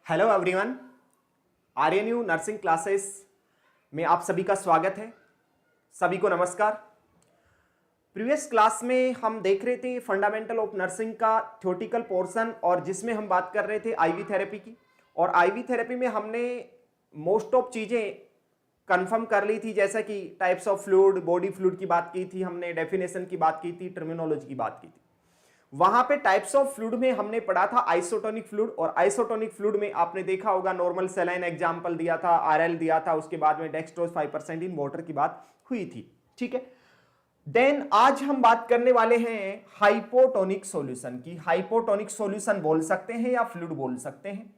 Hello everyone, RNU nursing classes में आप सभी का स्वागत है। सभी को नमस्कार। प्रीवियस क्लास में हम देख रहे थे फंडामेंटल ऑफ नर्सिंग का थ्योरेटिकल पोर्शन, और जिसमें हम बात कर रहे थे आईवी थेरेपी की। और आईवी थेरेपी में हमने मोस्ट ऑफ चीज़ें कंफर्म कर ली थी, जैसा कि types of fluid, body fluid की बात की थी हमने, डेफिनेशन की बात की थी, टर्मिनोलॉजी की बात की थी। वहां पे टाइप्स ऑफ फ्लूइड में हमने पढ़ा था आइसोटोनिक फ्लूइड, और आइसोटोनिक फ्लूइड में आपने देखा होगा नॉर्मल सलाइन एग्जांपल दिया था, आरएल दिया था, उसके बाद में डेक्सट्रोज 5% इन वाटर की बात हुई थी। ठीक है, देन आज हम बात करने वाले हैं हाइपोटोनिक सॉल्यूशन की। हाइपोटोनिक सॉल्यूशन बोल सकते हैं या फ्लूइड बोल सकते हैं।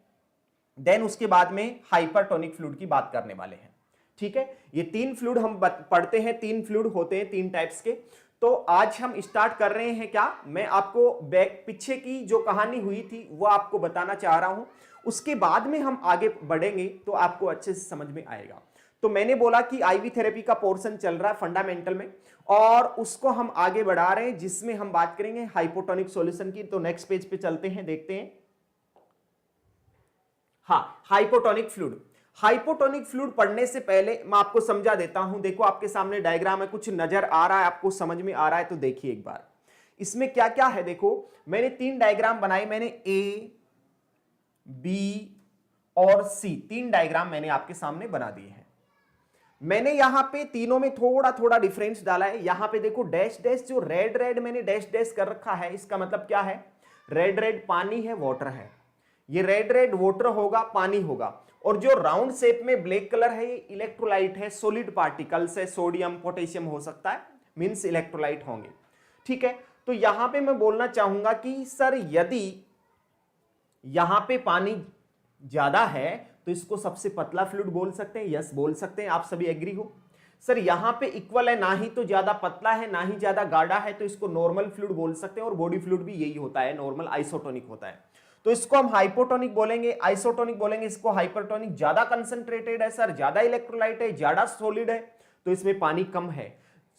देन उसके बाद में हाइपरटोनिक फ्लूइड की बात करने वाले हैं। ठीक है, ये तीन फ्लूइड हम पढ़ते हैं, तीन फ्लूइड होते हैं, तीन टाइप्स के। तो आज हम स्टार्ट कर रहे हैं। क्या मैं आपको बैक पीछे की जो कहानी हुई थी वो आपको बताना चाह रहा हूं, उसके बाद में हम आगे बढ़ेंगे तो आपको अच्छे से समझ में आएगा। तो मैंने बोला कि आईवी थेरेपी का पोर्शन चल रहा है फंडामेंटल में, और उसको हम आगे बढ़ा रहे हैं, जिसमें हम बात करेंगे हाइपोटोनिक सॉल्यूशन की। तो नेक्स्ट पेज पे चलते हैं, देखते हैं। हाँ, हाइपोटोनिक फ्लूइड। हाइपोटोनिक फ्लूइड पढ़ने से पहले मैं आपको समझा देता हूं। देखो आपके सामने डायग्राम है, कुछ नजर आ रहा है आपको, समझ में आ रहा है तो देखिए एक बार इसमें क्या क्या है। देखो मैंने तीन डायग्राम बनाए, मैंने ए, बी और सी, तीन डायग्राम मैंने आपके सामने बना दिए हैं। मैंने यहां पे तीनों में थोड़ा थोड़ा डिफरेंस डाला है। यहां पे देखो डैश डैश, जो रेड रेड मैंने डैश डैश कर रखा है, इसका मतलब क्या है? रेड रेड पानी है, वाटर है। ये रेड रेड वाटर होगा, पानी होगा। और जो राउंड शेप में ब्लैक कलर है, ये इलेक्ट्रोलाइट है, सॉलिड पार्टिकल्स है, सोडियम पोटेशियम हो सकता है, मींस इलेक्ट्रोलाइट होंगे। ठीक है, तो यहां पे मैं बोलना चाहूंगा कि सर यदि यहां पे पानी ज्यादा है तो इसको सबसे पतला फ्लूइड बोल सकते हैं। यस, बोल सकते हैं। आप सभी एग्री हो? सर यहां पे इक्वल है, ना ही तो ज्यादा पतला है ना ही ज्यादा गाढ़ा है, तो इसको नॉर्मल फ्लूइड बोल सकते हैं। और बॉडी फ्लूइड भी यही होता है, नॉर्मल आइसोटोनिक होता है। तो इसको हम हाइपोटोनिक बोलेंगे, आइसोटोनिक बोलेंगे, इसको हाइपरटोनिक। ज्यादा कंसंट्रेटेड है सर, ज्यादा इलेक्ट्रोलाइट है, ज्यादा सॉलिड है, तो इसमें पानी कम है।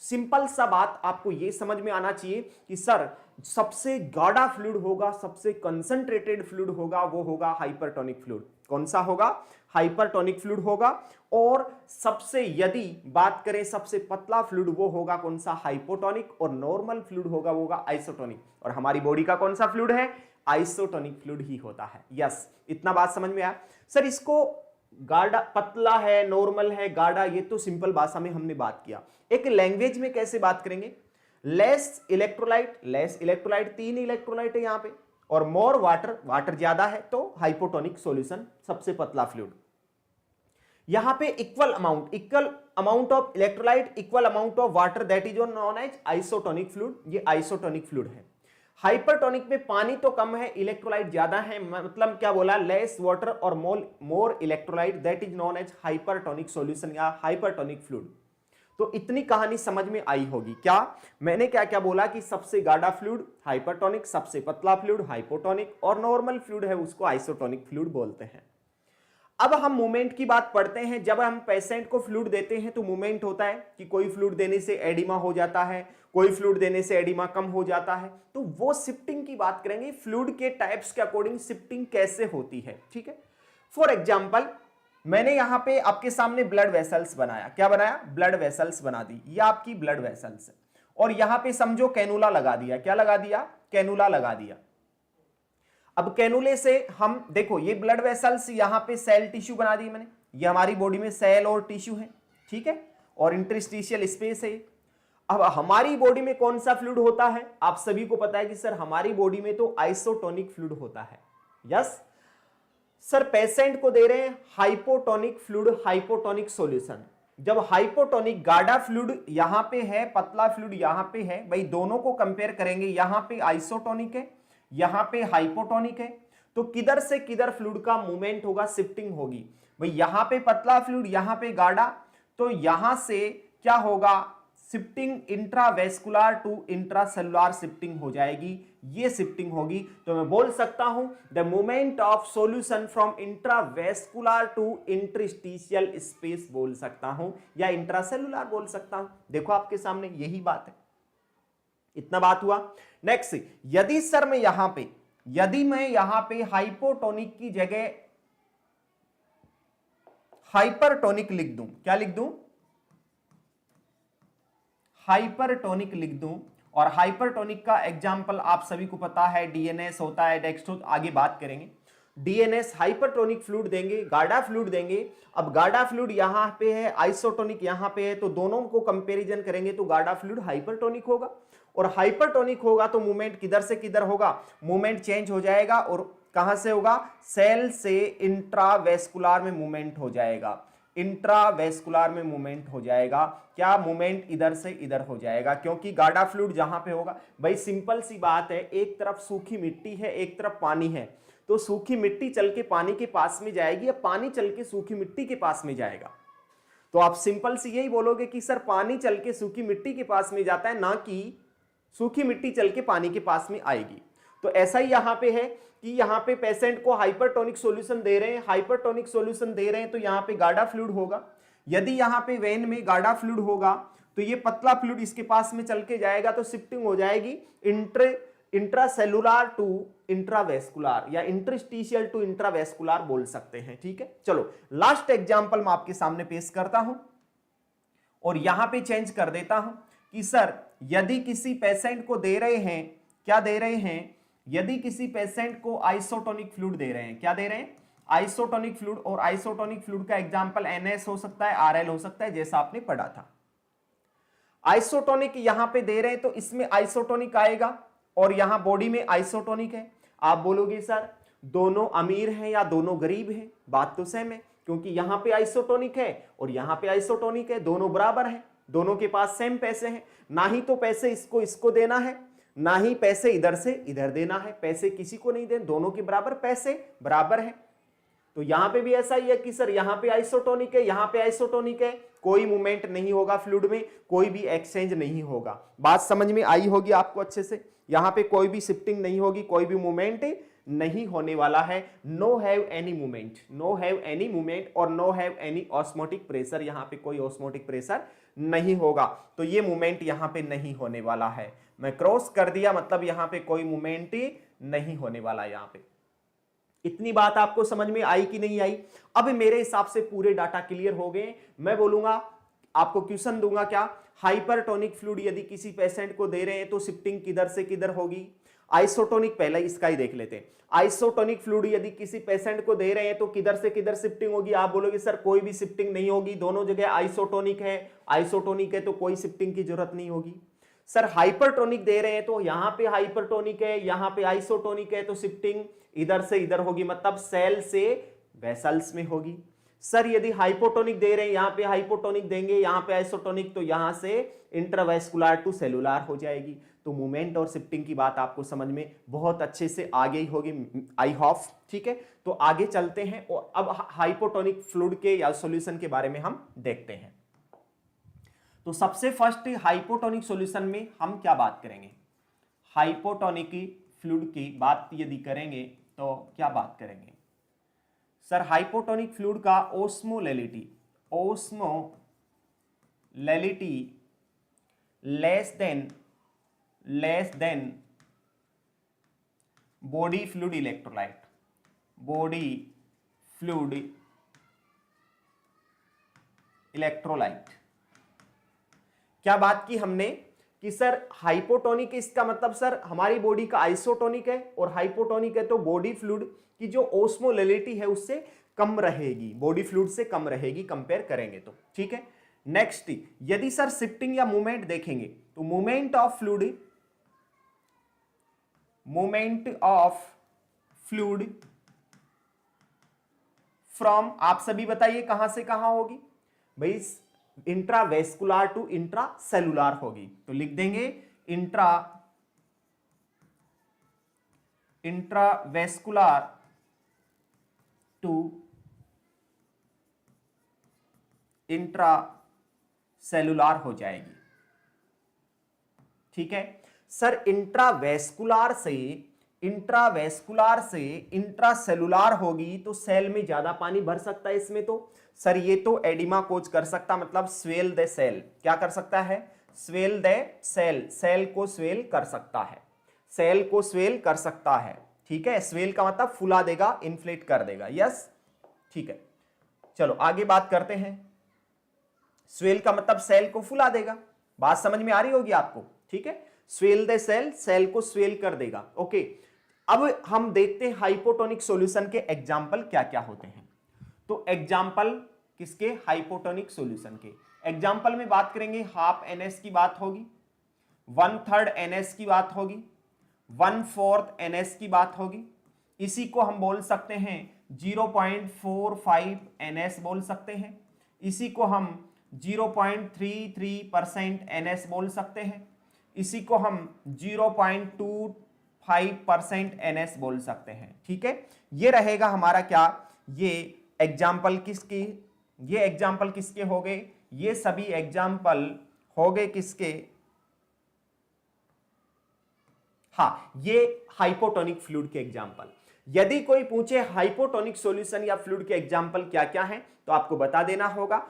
सिंपल सा बात आपको यह समझ में आना चाहिए कि सर सबसे गाढ़ा फ्लूइड होगा, सबसे कंसंट्रेटेड फ्लूइड होगा, वो होगा हाइपरटोनिक फ्लूइड। कौन सा होगा? हाइपरटोनिक फ्लूइड होगा। और सबसे यदि बात करें सबसे पतला फ्लूइड, वो होगा कौन सा? हाइपोटोनिक। और नॉर्मल फ्लूइड होगा वो होगा आइसोटोनिक। और हमारी बॉडी का कौन सा फ्लूइड है? आइसोटोनिक फ्लूइड ही होता है। यस, इतना बात समझ में आया? सर इसको गाढ़ा, पतला है, नॉर्मल है, गाढ़ा, ये तो सिंपल भाषा में हमने बात किया। एक लैंग्वेज में कैसे बात करेंगे? लेस इलेक्ट्रोलाइट, लेस इलेक्ट्रोलाइट, तीन इलेक्ट्रोलाइट है यहां पे, और मोर वाटर, वाटर ज्यादा है, तो हाइपोटोनिक सॉल्यूशन, सबसे पतला फ्लूइड। यहां पे equal amount of electrolyte, equal amount of water, that is known as isotonic fluid. ये आइसोटोनिक फ्लूइड है। हाइपरटोनिक में पानी तो कम है, इलेक्ट्रोलाइट ज्यादा है, मतलब क्या बोला? लेस वाटर और more electrolyte, that is known as hypertonic solution या हाइपरटोनिक फ्लूइड। तो इतनी कहानी समझ में आई होगी। क्या मैंने क्या क्या बोला कि सबसे गाढ़ा फ्लूइड हाइपरटोनिक, सबसे पतला फ्लूइड हाइपोटोनिक, और नॉर्मल फ्लूइड है उसको आइसोटोनिक फ्लूइड बोलते हैं। अब हम मूवमेंट की बात पढ़ते हैं। जब हम पेशेंट को फ्लूइड देते हैं तो मूवमेंट होता है कि कोई फ्लूइड देने से एडिमा हो जाता है, कोई फ्लूइड देने से एडिमा कम हो जाता है। तो वो शिफ्टिंग की बात करेंगे, फ्लूइड के टाइप्स के अकॉर्डिंग शिफ्टिंग कैसे होती है। ठीक है, फॉर एग्जाम्पल मैंने यहां पे आपके सामने ब्लड वेसल्स बनाया। क्या बनाया? ब्लड वेसल्स बना दी। ये आपकी ब्लड वेसल्स है, और यहां पे समझो कैनुला लगा दिया। क्या लगा दिया? कैनुला लगा दिया। अब कैनुले से हम देखो, ये ब्लड वेसल्स, यहां पे सेल टिश्यू बना दी मैंने। ये हमारी बॉडी में सेल और टिश्यू है, ठीक है, और इंटरस्टिशियल स्पेस है। अब हमारी बॉडी में कौन सा फ्लूइड होता है? आप सभी को पता है कि सर हमारी बॉडी में तो आइसोटोनिक फ्लूइड होता है। यस सर, पेशेंट को दे रहे हैं हाइपोटोनिक फ्लूइड, हाइपोटोनिक सॉल्यूशन। जब हाइपोटोनिक गाढ़ा फ्लूइड यहां पे है, पतला फ्लूइड यहां पे है, भाई दोनों को कंपेयर करेंगे, यहां पे आइसोटोनिक है, यहां पे हाइपोटोनिक है, तो किधर से किधर फ्लूइड का मूवमेंट होगा, शिफ्टिंग होगी। भाई यहां पे पतला फ्लूइड, यहां पे गाढ़ा, तो यहां से क्या होगा? Shifting intravascular to intracellular shifting हो जाएगी, ये शिफ्टिंग होगी। तो मैं बोल सकता हूं the movement of solution from intravascular to interstitial space बोल सकता हूं, या इंट्रासेलुलर बोल सकता हूं। देखो आपके सामने यही बात है। इतना बात हुआ। नेक्स्ट, यदि मैं यहां पे हाइपोटोनिक की जगह हाइपरटोनिक लिख दूं, क्या लिख दूं, हाइपरटोनिक लिख दूं। और हाइपरटोनिक का एग्जाम्पल आप सभी को पता है डीएनएस होता है, डेक्स्ट्रो, आगे बात करेंगे। डीएनएस हाइपरटोनिक फ्लूइड देंगे, गार्डा फ्लूइड देंगे। अब गार्डा फ्लूइड यहां पे है, आइसोटोनिक यहां पे है, तो दोनों को कंपैरिजन करेंगे तो गार्डा फ्लूइड हाइपरटोनिक होगा। और हाइपरटोनिक होगा तो मूवमेंट किधर से किधर होगा, मूवमेंट चेंज हो जाएगा। और कहां से होगा, सेल से इंट्रावेस्कुलर में मूवमेंट हो जाएगा, इंट्रावेस्कुलर में मूवमेंट हो जाएगा। क्या, मूवमेंट इधर से इधर हो जाएगा, क्योंकि गार्डा फ्लूइड जहां पे होगा, भाई सिंपल सी बात है, एक तरफ सूखी मिट्टी है, एक तरफ पानी है, तो सूखी मिट्टी चल के पानी के पास में जाएगी या पानी चल के सूखी मिट्टी के पास में जाएगा। तो आप सिंपल सी यही बोलोगे कि सर पानी चल के सूखी मिट्टी के पास में जाता है, ना कि सूखी मिट्टी चल के पानी के पास में आएगी। तो ऐसा ही यहां पे है कि यहां पे पेशेंट को हाइपरटोनिक सॉल्यूशन दे रहे हैं, हाइपरटोनिक सॉल्यूशन दे रहे हैं, तो यहां पे गार्डा फ्लूइड होगा। यदि यहां पे वेन में गार्डा फ्लूइड होगा तो ये पतला फ्लूइड इसके पास में चल के जाएगा, तो शिफ्टिंग हो जाएगी इंट्रासेलुलर टू इंट्रावेस्कुलर या इंटरस्टिशियल टू इंट्रावेस्कुलर बोल सकते हैं। ठीक है, चलो लास्ट एग्जांपल मैं आपके सामने पेश करता हूं और यहां पे चेंज कर देता हूं कि सर यदि किसी पेशेंट को दे रहे हैं, क्या दे रहे हैं, यदि किसी पेशेंट को आइसोटोनिक फ्लूइड दे रहे हैं, क्या दे रहे हैं, आइसोटोनिक फ्लूइड। और आइसोटोनिक फ्लूइड का एग्जांपल NS हो सकता है, RL हो सकता है, जैसा आपने पढ़ा था। आइसोटोनिक यहां पे दे रहे हैं तो इसमें आइसोटोनिक आएगा और यहां बॉडी में आइसोटोनिक है। आप बोलोगे सर दोनों अमीर हैं या दोनों गरीब हैं, बात तो सेम है, क्योंकि यहां पे आइसोटोनिक है और यहां पे आइसोटोनिक है, दोनों बराबर हैं, दोनों के पास सेम पैसे हैं। ना ही तो पैसे इसको देना है, ना ही पैसे इधर से इधर देना है, पैसे किसी को नहीं देना, दोनों के बराबर पैसे बराबर है। तो यहां पे भी ऐसा ही है कि सर यहां पे आइसोटोनिक है, यहां पे आइसोटोनिक है, कोई मूवमेंट नहीं होगा फ्लूइड में, कोई भी एक्सचेंज नहीं होगा। बात समझ में आई होगी आपको अच्छे से, यहां पे कोई भी शिफ्टिंग नहीं होगी, कोई भी मूवमेंट नहीं होने वाला है। No have any movement, no have any movement और no have any osmotic pressure, यहां पे कोई ऑस्मोटिक प्रेशर नहीं होगा, तो ये मूवमेंट यहां पे नहीं होने वाला है। मैं क्रॉस कर दिया, मतलब यहां पे कोई मूवमेंट नहीं होने वाला। यहां पे इतनी बात आपको समझ में आई कि नहीं आई? अब मेरे हिसाब से पूरे डाटा क्लियर हो गए। मैं बोलूंगा आपको क्वेश्चन दूंगा, क्या, हाइपरटोनिक फ्लूइड यदि किसी पेशेंट को दे रहे हैं तो शिफ्टिंग किधर से किधर होगी। आइसोटोनिक, पहले इसका ही देख लेते हैं। आइसोटोनिक फ्लूइड यदि किसी पेशेंट को दे रहे हैं तो किधर से किधर शिफ्टिंग होगी। आप बोलोगे सर कोई भी शिफ्टिंग नहीं होगी, दोनों जगह आइसोटोनिक है, आइसोटोनिक है तो कोई शिफ्टिंग की जरूरत नहीं होगी। सर हाइपरटोनिक दे रहे हैं तो यहां पे हाइपरटोनिक है, यहां पे आइसोटोनिक है, तो शिफ्टिंग इधर से इधर होगी, मतलब सेल से वेसल्स में होगी। सर यदि हाइपोटोनिक दे रहे हैं, यहां पे हाइपोटोनिक देंगे, यहां पे आइसोटोनिक, तो यहां से इंट्रावेस्कुलर टू सेलुलर हो जाएगी। तो मूवमेंट और शिफ्टिंग की बात आपको समझ में बहुत अच्छे से आ गई होगी, आई होप। ठीक है, तो आगे चलते हैं और अब हाइपोटोनिक फ्लूइड के या सॉल्यूशन के बारे में हम देखते हैं। तो सबसे फर्स्ट हाइपोटोनिक सॉल्यूशन में हम क्या बात करेंगे, हाइपोटोनिक फ्लूइड की बात यदि करेंगे तो क्या बात करेंगे सर, हाइपोटोनिक फ्लूइड का osmolality, osmolality less than body fluid electrolyte, body fluid electrolyte. क्या बात की हमने कि सर हाइपोटोनिक, इसका मतलब सर हमारी बॉडी का आइसोटोनिक है और हाइपोटोनिक है तो बॉडी फ्लूइड की जो ओस्मोलैलिटी है उससे कम रहेगी, बॉडी फ्लूइड से कम रहेगी कंपेयर करेंगे तो। ठीक है, नेक्स्ट यदि सर शिफ्टिंग या मूवमेंट देखेंगे तो मूवमेंट ऑफ फ्लूइड फ्रॉम, आप सभी बताइए कहां से कहां होगी भाई, इंट्रावेस्कुलर टू इंट्रासेलुलर होगी। तो लिख देंगे इंट्रावेस्कुलर टू इंट्रासेलुलर हो जाएगी। ठीक है सर, इंट्रावेस्कुलर से इंट्रासेलुलर होगी तो सेल में ज्यादा पानी भर सकता है इसमें। तो सर ये तो एडिमा कोज कर सकता, मतलब स्वेल द सेल, क्या कर सकता है, स्वेल द सेल, सेल को स्वेल कर सकता है, सेल को स्वेल कर सकता है। ठीक है, स्वेल का मतलब फुला देगा, इन्फ्लेट कर देगा। यस, ठीक है, चलो आगे बात करते हैं। स्वेल का मतलब सेल को फुला देगा, बात समझ में आ रही होगी आपको, ठीक है। स्वेल द सेल, सेल को स्वेल कर देगा, ओके। अब हम देखते हैं हाइपोटोनिक सॉल्यूशन के एग्जाम्पल क्या क्या होते हैं। तो एग्जाम्पल किसके? हाइपोटोनिक सॉल्यूशन के एग्जाम्पल में बात करेंगे, हाफ NH की बात होगी, 1/3 NH की बात होगी, 1/4 NH की बात होगी। इसी को हम बोल सकते हैं 0.45 NH बोल सकते हैं। इसी को हम 0.33% NH बोल सकते हैं। इसी को हम 0.25% NH बोल सकते हैं, ठीक है। ये रहेगा हमारा क्या, ये एग्जाम्पल किसकी, ये एग्जाम्पल किसके हो गए? ये सभी एग्जाम्पल हो गए किसके? हाँ, ये हाइपोटोनिक फ्लूइड के एग्जाम्पल। यदि कोई पूछे हाइपोटोनिक सॉल्यूशन या फ्लूइड के एग्जाम्पल क्या क्या हैं, तो आपको बता देना होगा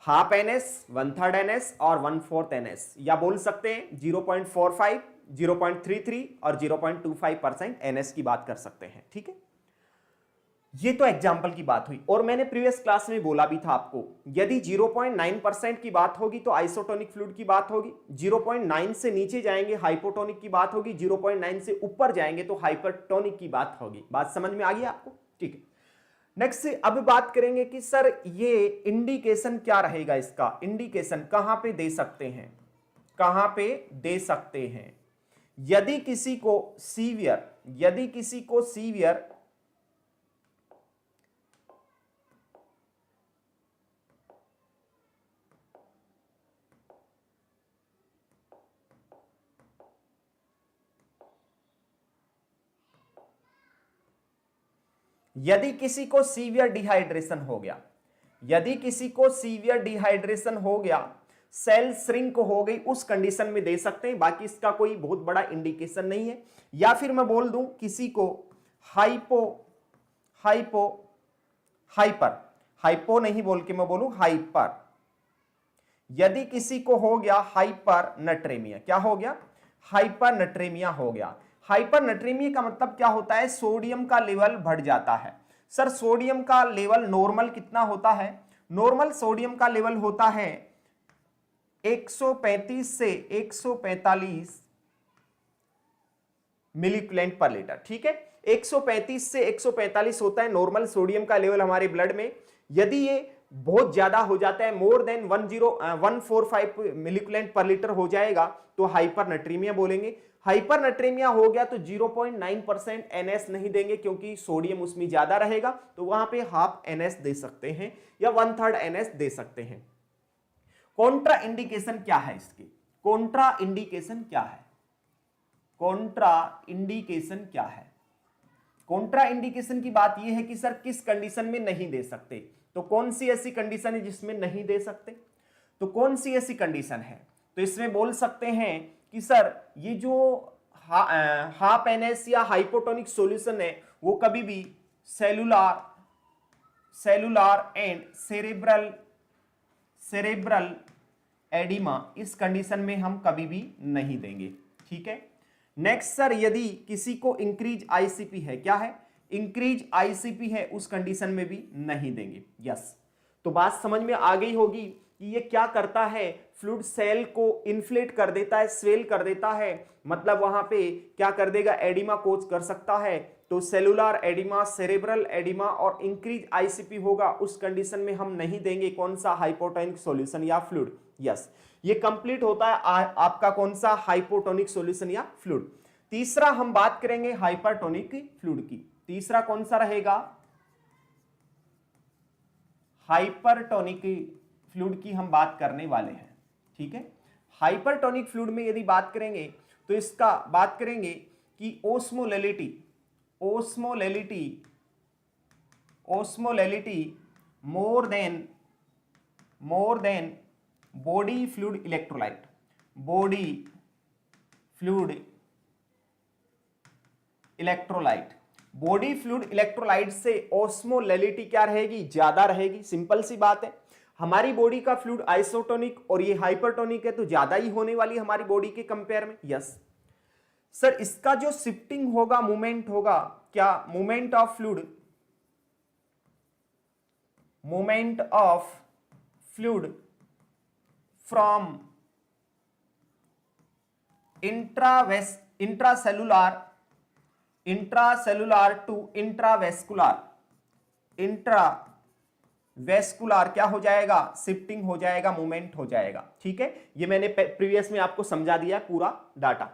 हाफ NH, 1/3 NH और 1/4 NH, या बोल सकते हैं 0.45, 0.33 और 0.25% NH की बात कर सकते हैं, ठीक है। ये तो एग्जाम्पल की बात हुई। और मैंने प्रीवियस क्लास में बोला भी था आपको, यदि 0.9% की बात होगी तो आइसोटोनिक फ्लूइड की बात होगी, 0.9 से नीचे जाएंगे हाइपोटोनिक की बात होगी, 0.9 से ऊपर जाएंगे तो हाइपरटोनिक की बात होगी। बात समझ में आ गई आपको, ठीक है। नेक्स्ट से अब बात करेंगे कि सर ये इंडिकेशन क्या रहेगा, इसका इंडिकेशन कहां पे दे सकते हैं, कहां पे दे सकते हैं। यदि किसी को सीवियर डिहाइड्रेशन हो गया, यदि किसी को सीवियर डिहाइड्रेशन हो गया, सेल श्रिंक हो गई, उस कंडीशन में दे सकते हैं। बाकी इसका कोई बहुत बड़ा इंडिकेशन नहीं है। या फिर मैं बोल दूं किसी को हाइपो नहीं बोल के मैं बोलूं हाइपर, यदि किसी को हो गया हाइपर नट्रेमिया, क्या हो गया? हाइपर नट्रेमिया हो गया। हाइपर नट्रेमिया का मतलब क्या होता है? सोडियम का लेवल बढ़ जाता है। सर सोडियम का लेवल नॉर्मल कितना होता है? नॉर्मल सोडियम का लेवल होता है 135 से 145 मिलीक्यूलेंट पर लीटर, ठीक है। 135 से 145 होता है नॉर्मल सोडियम का लेवल हमारे ब्लड में। यदि ये बहुत ज्यादा हो जाता है, मोर देन 145 मिलीक्यूलेंट पर लीटर हो जाएगा, तो हाइपर नट्रीमिया बोलेंगे। हाइपर नट्रीमिया हो गया तो 0.9% NH नहीं देंगे क्योंकि सोडियम उसमें ज्यादा रहेगा, तो वहां पे हाफ NH दे सकते हैं या 1/3 NH दे सकते हैं। कॉन्ट्रा इंडिकेशन क्या है इसके? कॉन्ट्रा इंडिकेशन क्या है? कॉन्ट्रा इंडिकेशन क्या है? कॉन्ट्रा इंडिकेशन की बात यह है कि सर किस कंडीशन में नहीं दे सकते, तो कौन सी ऐसी कंडीशन है जिसमें नहीं दे सकते? तो कौन सी ऐसी कंडीशन है? तो इसमें बोल सकते हैं कि सर ये जो हाफ NH या हाइपोटोनिक सॉल्यूशन है वो कभी भी सेलुलर एंड सेरेब्रल एडिमा, इस कंडीशन में हम कभी भी नहीं देंगे, ठीक है। नेक्स्ट सर यदि किसी को इंक्रीज ICP है, क्या है? इंक्रीज ICP है, उस कंडीशन में भी नहीं देंगे, यस। तो बात समझ में आ गई होगी कि ये क्या करता है, फ्लूइड सेल को इन्फ्लेट कर देता है, स्वेल कर देता है, मतलब वहां पे क्या कर देगा, एडिमा कोज कर सकता है। तो सेलुलर एडिमा, सेरेब्रल एडिमा और इंक्रीज ICP होगा, उस कंडीशन में हम नहीं देंगे कौन सा, हाइपोटोनिक सॉल्यूशन या फ्लूइड, यस। ये कंप्लीट होता है आपका कौन सा, हाइपोटोनिक सॉल्यूशन या फ्लूइड। तीसरा हम बात करेंगे हाइपरटोनिक फ्लूइड की। तीसरा कौन सा रहेगा? हाइपरटोनिक फ्लूइड की हम बात करने वाले हैं, ठीक है। हाइपरटोनिक फ्लूइड में यदि बात करेंगे तो इसका बात करेंगे कि osmolality more than body fluid electrolyte, body fluid electrolyte से ओस्मोलैलिटी क्या रहेगी, ज्यादा रहेगी। सिंपल सी बात है, हमारी बॉडी का फ्लूइड आइसोटोनिक और ये हाइपरटोनिक है तो ज्यादा ही होने वाली हमारी बॉडी के कंपेयर में, यस। सर इसका जो शिफ्टिंग होगा, मूवमेंट होगा, क्या movement of fluid, movement of fluid from intracellular to intravascular क्या हो जाएगा, शिफ्टिंग हो जाएगा, मूवमेंट हो जाएगा। ठीक है, ये मैंने प्रीवियस में आपको समझा दिया पूरा डाटा।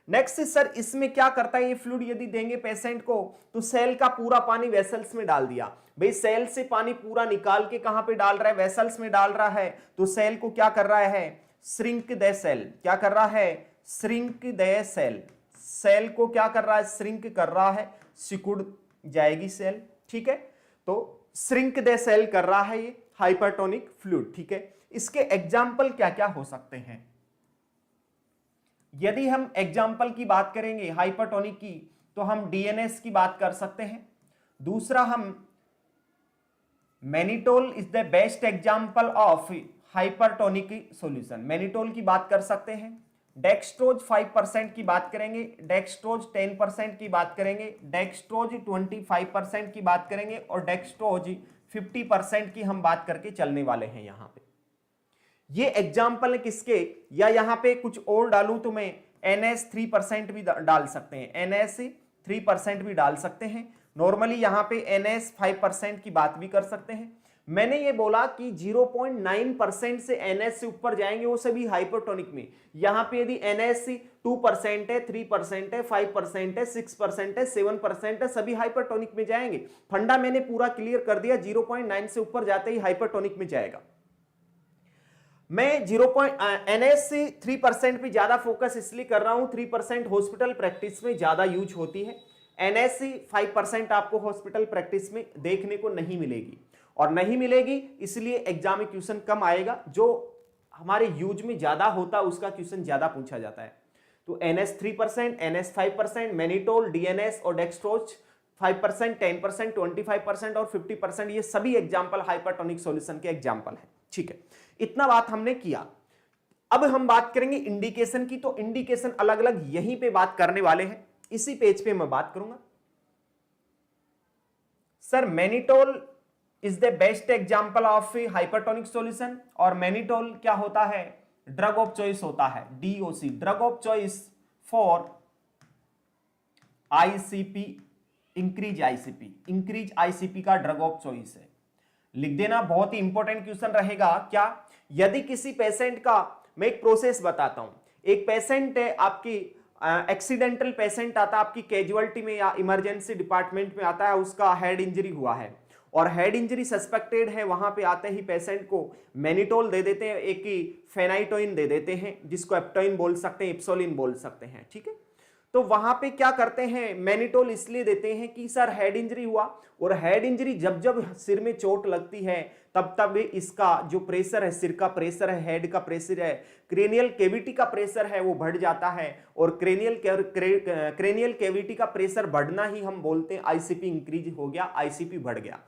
नेक्स्ट सर इसमें क्या करता है ये फ्लूइड, यदि देंगे पेशेंट को तो सेल का पूरा पानी वेसल्स में डाल दिया। भाई सेल से पानी पूरा निकाल के कहां पे डाल रहा है, वेसल्स में डाल रहा है, तो सेल को क्या कर रहा है, श्रिंक द सेल। क्या कर रहा है, श्रिंक द सेल। सेल को क्या कर रहा है, श्रिंक कर रहा है, सिकुड़ जाएगी सेल। ठीक है, तो श्रिंक द सेल कर रहा है ये हाइपरटोनिक फ्लूइड। ठीक है, इसके एग्जाम्पल क्या क्या हो सकते हैं। यदि हम एग्जाम्पल की बात करेंगे हाइपरटोनिक की, तो हम डीएनएस की बात कर सकते हैं। दूसरा, हम mannitol is the best example of hypertonic solution, mannitol की बात कर सकते हैं। डेक्सट्रोज 5% की बात करेंगे, डेक्सट्रोज 10% की बात करेंगे, डेक्सट्रोज 25% की बात करेंगे और डेक्सट्रोज 50% की हम बात करके चलने वाले हैं यहां पे। ये एग्जाम्पल है किसके, या यहां पे कुछ और डालूं तो मैं NS3% भी डाल सकते हैं, NS3% भी डाल सकते हैं। नॉर्मली यहां पे NS5% की बात भी कर सकते हैं। मैंने ये बोला कि 0.9% से NS से ऊपर जाएंगे वो सभी हाइपरटोनिक में। यहां पे यदि NS 2% है, 3% है, 5% है, 6% है, 7% है, सभी हाइपरटोनिक में जाएंगे। फंडा मैंने पूरा क्लियर कर दिया, 0.9 से ऊपर जाते ही हाइपरटोनिक में जाएगा। मैं NS 3% पे ज्यादा फोकस इसलिए कर रहा हूं, 3% हॉस्पिटल प्रैक्टिस में ज्यादा यूज होती है। NS 5% आपको हॉस्पिटल प्रैक्टिस में देखने को नहीं मिलेगी, और नहीं मिलेगी इसलिए एग्जाम में क्वेश्चन कम आएगा। जो हमारे यूज में ज्यादा होता है उसका क्वेश्चन ज्यादा पूछा जाता है। तो NS 3%, NS 5%, मैनिटोल, DNS और डेक्सट्रोज 5%, 10%, 25% और 50%, ये सभी एग्जाम्पल हाइपरटोनिक सॉल्यूशन के एग्जाम्पल है। ठीक है, इतना बात हमने किया। अब हम बात करेंगे इंडिकेशन की, तो इंडिकेशन अलग अलग यहीं पे बात करने वाले हैं, इसी पेज पे मैं बात करूंगा। Sir mannitol is the best example of hypertonic solution, और मैनिटोल क्या होता है, ड्रग ऑफ चॉइस होता है, DOC, drug of choice for ICP, increase ICP का ड्रग ऑफ चॉइस है। लिख देना, बहुत ही इंपॉर्टेंट क्वेश्चन रहेगा। क्या, यदि किसी पेशेंट का, मैं एक प्रोसेस बताता हूं, एक पेशेंट है आपकी एक्सीडेंटल पेशेंट आता है आपकी कैजुअलिटी में या इमरजेंसी डिपार्टमेंट में आता है, उसका हेड इंजरी हुआ है और हेड इंजरी सस्पेक्टेड है। वहां पे आते ही पेशेंट को मैनिटोल दे देते हैं, एक ही फेनाइटोइन दे देते हैं, जिसको एप्टोइन बोल सकते हैं, इप्सोलिन बोल सकते हैं। ठीक है, तो वहां पे क्या करते हैं, मैनिटोल इसलिए देते हैं कि सर हेड इंजरी हुआ, और हेड इंजरी जब जब सिर में चोट लगती है तब तब इसका जो प्रेशर है, सिर का प्रेशर है, हेड का प्रेशर है, क्रेनियल कैविटी का प्रेशर है, वो बढ़ जाता है। और क्रेनियल कैविटी का प्रेशर बढ़ना ही हम बोलते हैं ICP इंक्रीज हो गया, ICP बढ़ गया।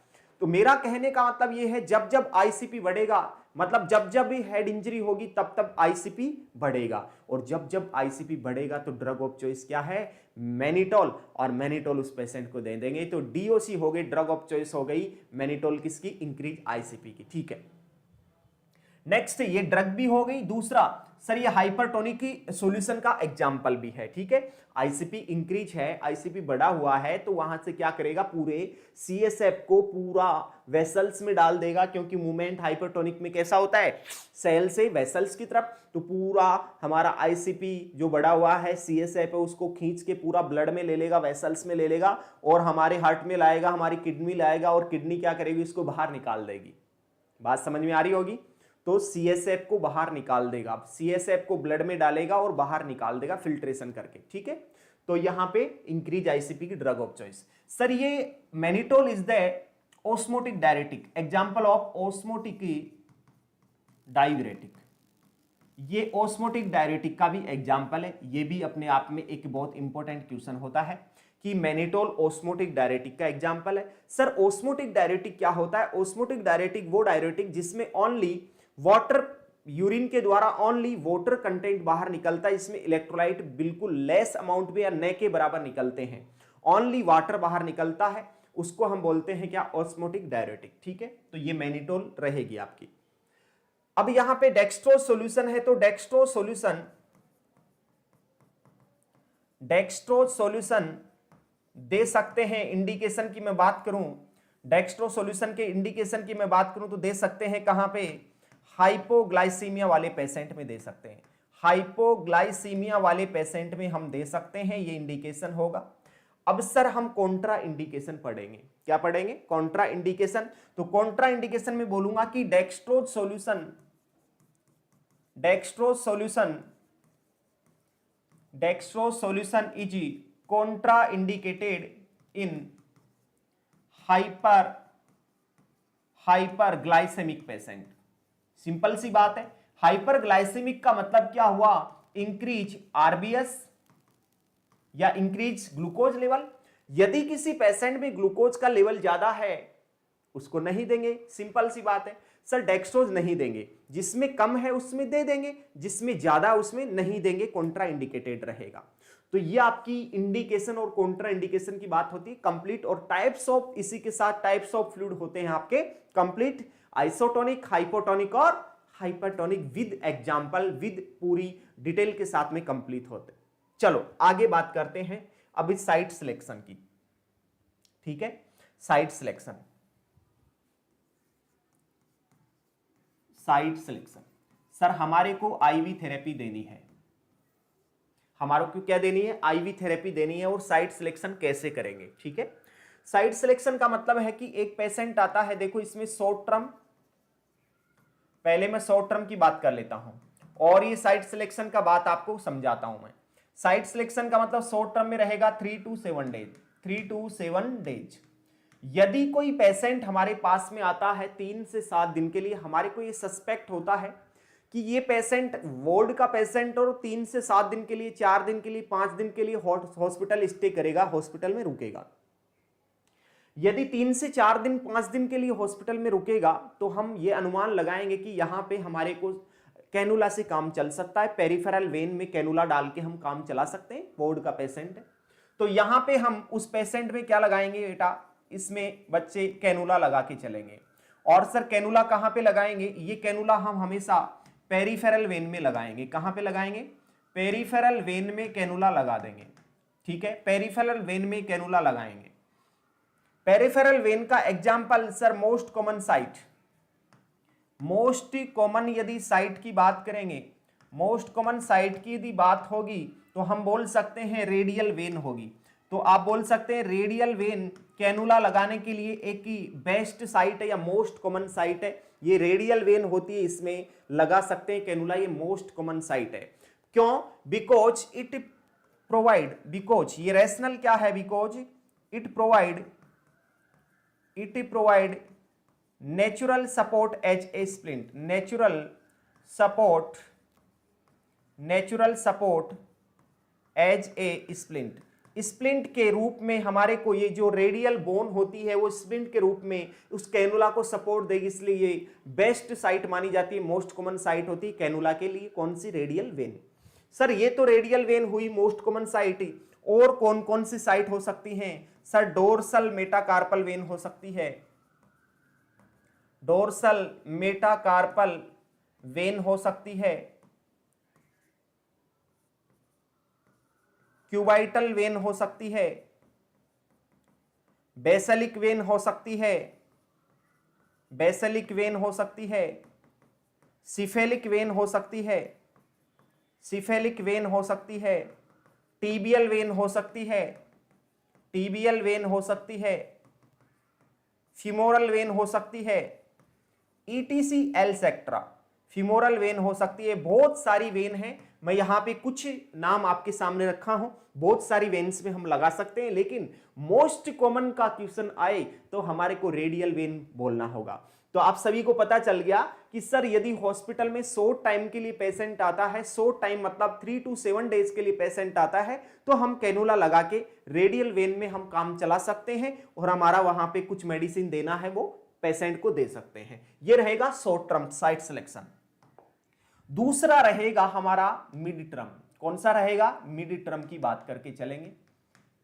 तो मेरा कहने का मतलब ये है, जब जब ICP बढ़ेगा, मतलब जब जब भी हेड इंजरी होगी तब तब ICP बढ़ेगा, और जब जब ICP बढ़ेगा तो ड्रग ऑफ चॉइस क्या है, मैनिटोल, और मैनिटोल उस पेशेंट को दे देंगे। तो DOC हो गई, ड्रग ऑफ चॉइस हो गई मैनिटोल किसकी, इंक्रीज ICP की। ठीक है, नेक्स्ट ये ड्रग भी हो गई। दूसरा सर ये हाइपरटोनिक की सॉल्यूशन का एग्जांपल भी है। ठीक है, ICP इंक्रीज है, ICP बढ़ा हुआ है, तो वहां से क्या करेगा, पूरे CSF को पूरा वेसल्स में डाल देगा, क्योंकि मूवमेंट हाइपरटोनिक में कैसा होता है, सेल से वेसल्स की तरफ। तो पूरा हमारा ICP जो बढ़ा हुआ है CSF है उसको खींच के पूरा ब्लड में ले लेगा, वेसल्स में ले लेगा, और हमारे हार्ट में लाएगा, हमारी किडनी लाएगा, और किडनी क्या करेगी, इसको बाहर निकाल देगी। बात समझ में आ रही होगी। तो CSF को बाहर निकाल देगा, CSF को ब्लड में डालेगा और बाहर निकाल देगा फिल्ट्रेशन करके। ठीक है, तो यहां पे इंक्रीज ICP की ड्रग ऑफ चॉइस। सर ये mannitol is the osmotic diuretic, example of osmotic diuretic, ये ऑस्मोटिक डायरेटिक का भी एग्जांपल है। ये भी अपने आप में एक बहुत इंपॉर्टेंट क्वेश्चन होता है कि मैनिटोल ऑस्मोटिक डायरेटिक का एग्जांपल है। सर ऑस्मोटिक डायरेटिक क्या होता है, ऑस्मोटिक डायरेटिक वो डायरेटिक जिसमें ओनली वाटर, यूरिन के द्वारा ओनली वाटर कंटेंट बाहर निकलता है, इसमें इलेक्ट्रोलाइट बिल्कुल लेस अमाउंट में या न के बराबर निकलते हैं, ओनली वाटर बाहर निकलता है। उसको हम बोलते हैं क्या, ऑस्मोटिक डायरेटिक। ठीक है, तो ये मैनिटोल रहेगी आपकी। अब यहां पे डेक्सट्रोज सॉल्यूशन है, तो डेक्सट्रोज सॉल्यूशन दे सकते हैं। इंडिकेशन की मैं बात करूं, डेक्सट्रोज सॉल्यूशन के इंडिकेशन की मैं बात करूं तो दे सकते हैं कहां पे, हाइपोग्लाइसीमिया वाले पेशेंट में दे सकते हैं। हाइपोग्लाइसीमिया वाले पेशेंट में हम दे सकते हैं, ये इंडिकेशन होगा। अब सर हम कॉन्ट्रा इंडिकेशन पढ़ेंगे, क्या पढ़ेंगे, कॉन्ट्रा इंडिकेशन। तो कॉन्ट्रा इंडिकेशन में बोलूंगा कि dextrose solution is contraindicated in hyperglycemic patient. Simple सी बात है, हाइपरग्लाइसेमिक का मतलब क्या हुआ, इंक्रीज आरबीएस या इंक्रीज ग्लूकोज लेवल। यदि किसी पेशेंट में ग्लूकोज का लेवल ज्यादा है उसको नहीं देंगे, सिंपल सी बात है। सर डेक्सट्रोज नहीं देंगे, जिसमें कम है उसमें दे देंगे, जिसमें ज्यादा उसमें नहीं देंगे, कॉन्ट्रा इंडिकेटेड रहेगा। तो ये आपकी इंडिकेशन और कॉन्ट्रा इंडिकेशन की बात होती है कंप्लीट। और टाइप्स ऑफ, इसी के साथ टाइप्स ऑफ फ्लूइड होते हैं आपके कंप्लीट, आइसोटोनिक, हाइपोटोनिक और हाइपरटोनिक, विद एग्जांपल, विद पूरी डिटेल के साथ में कंप्लीट होते। चलो आगे बात करते हैं अब इस साइट सिलेक्शन की। ठीक है, साइट सिलेक्शन, सर हमारे को आईवी थेरेपी देनी है, हमारे को क्या देनी है, आईवी थेरेपी देनी है। और साइट सिलेक्शन कैसे करेंगे, ठीक है। साइट सिलेक्शन का मतलब है कि एक पेशेंट आता है, देखो इसमें शॉर्ट टर्म, पहले मैं शॉर्ट टर्म की बात कर लेता हूं और ये साइट सिलेक्शन का बात आपको समझाता हूं मैं। साइट सिलेक्शन का मतलब शॉर्ट टर्म में रहेगा 3 to 7 डेज, 3 to 7 डेज। यदि कोई पेशेंट हमारे पास में आता है 3 से 7 दिन के लिए, हमारे को ये सस्पेक्ट होता है कि ये पेशेंट वार्ड का पेशेंट और 3 से 7 दिन के लिए, 4 दिन के लिए, 5 दिन के लिए हॉस्पिटल स्टे करेगा, हॉस्पिटल में रुकेगा। यदि 3 से 4 दिन, 5 दिन के लिए हॉस्पिटल में रुकेगा तो हम ये अनुमान लगाएंगे कि यहाँ पे हमारे को कैनुला से काम चल सकता है, पेरिफेरल वेन में कैनुला डाल के हम काम चला सकते हैं, वार्ड का पेशेंट है। तो यहाँ पे हम उस पेशेंट में क्या लगाएंगे बेटा, इसमें बच्चे कैनुला लगा के चलेंगे। और सर कैनुला कहाँ पे लगाएंगे, ये कैनुला हम हमेशा पेरिफेरल वेन में लगाएंगे। कहाँ पे लगाएंगे, पेरिफेरल वेन में कैनुला लगा देंगे। ठीक है, पेरिफेरल वेन में कैनुला लगाएंगे। पेरिफेरल वेन का example sir most common site, most common यदि साइट की बात करेंगे, मोस्ट कॉमन साइट की यदि बात होगी तो हम बोल सकते हैं रेडियल वेन होगी। तो आप बोल सकते हैं रेडियल वेन कैनुला लगाने के लिए एक ही बेस्ट साइट है या मोस्ट कॉमन साइट है, ये रेडियल वेन होती है, इसमें लगा सकते हैं कैनुला, ये मोस्ट कॉमन साइट है। क्यों, बिकॉज इट प्रोवाइड, बिकॉज ये रैशनल क्या है, because it provide natural support as a splint, natural support as a splint. Splint के रूप में हमारे को ये जो रेडियल बोन होती है वो स्प्लिंट के रूप में उस कैनुला को सपोर्ट देगी, इसलिए ये बेस्ट साइट मानी जाती है, मोस्ट कॉमन साइट होती है कैनुला के लिए। कौन सी, रेडियल वेन। सर ये तो रेडियल वेन हुई मोस्ट कॉमन साइट, और कौन कौन सी साइट हो सकती हैं, सर डोर्सल मेटाकार्पल वेन हो सकती है, डोर्सल मेटाकार्पल वेन हो सकती है, क्यूबाइटल वेन हो सकती है, बेसलिक वेन हो सकती है, बेसलिक वेन हो सकती है, सिफेलिक वेन हो सकती है, सिफेलिक वेन हो सकती है, टीबियल वेन हो सकती है, टीबियल वेन हो सकती है, फिमोरल वेन हो सकती है, ईटीसी एल्सेक्ट्रा, फिमोरल वेन हो सकती है। बहुत सारी वेन है, मैं यहां पे कुछ नाम आपके सामने रखा हूं, बहुत सारी वेन्स में हम लगा सकते हैं, लेकिन मोस्ट कॉमन का क्वेश्चन आए तो हमारे को रेडियल वेन बोलना होगा। तो आप सभी को पता चल गया कि सर यदि हॉस्पिटल में शॉर्ट टाइम के लिए पेशेंट आता है, शॉर्ट टाइम मतलब 3 to 7 डेज के लिए पेशेंट आता है, तो हम कैनुला लगा के रेडियल वेन में हम काम चला सकते हैं और हमारा वहां पे कुछ मेडिसिन देना है वो पेशेंट को दे सकते हैं। ये रहेगा शॉर्ट टर्म साइट सिलेक्शन। दूसरा रहेगा हमारा मिड टर्म। कौन सा रहेगा, मिड टर्म की बात करके चलेंगे।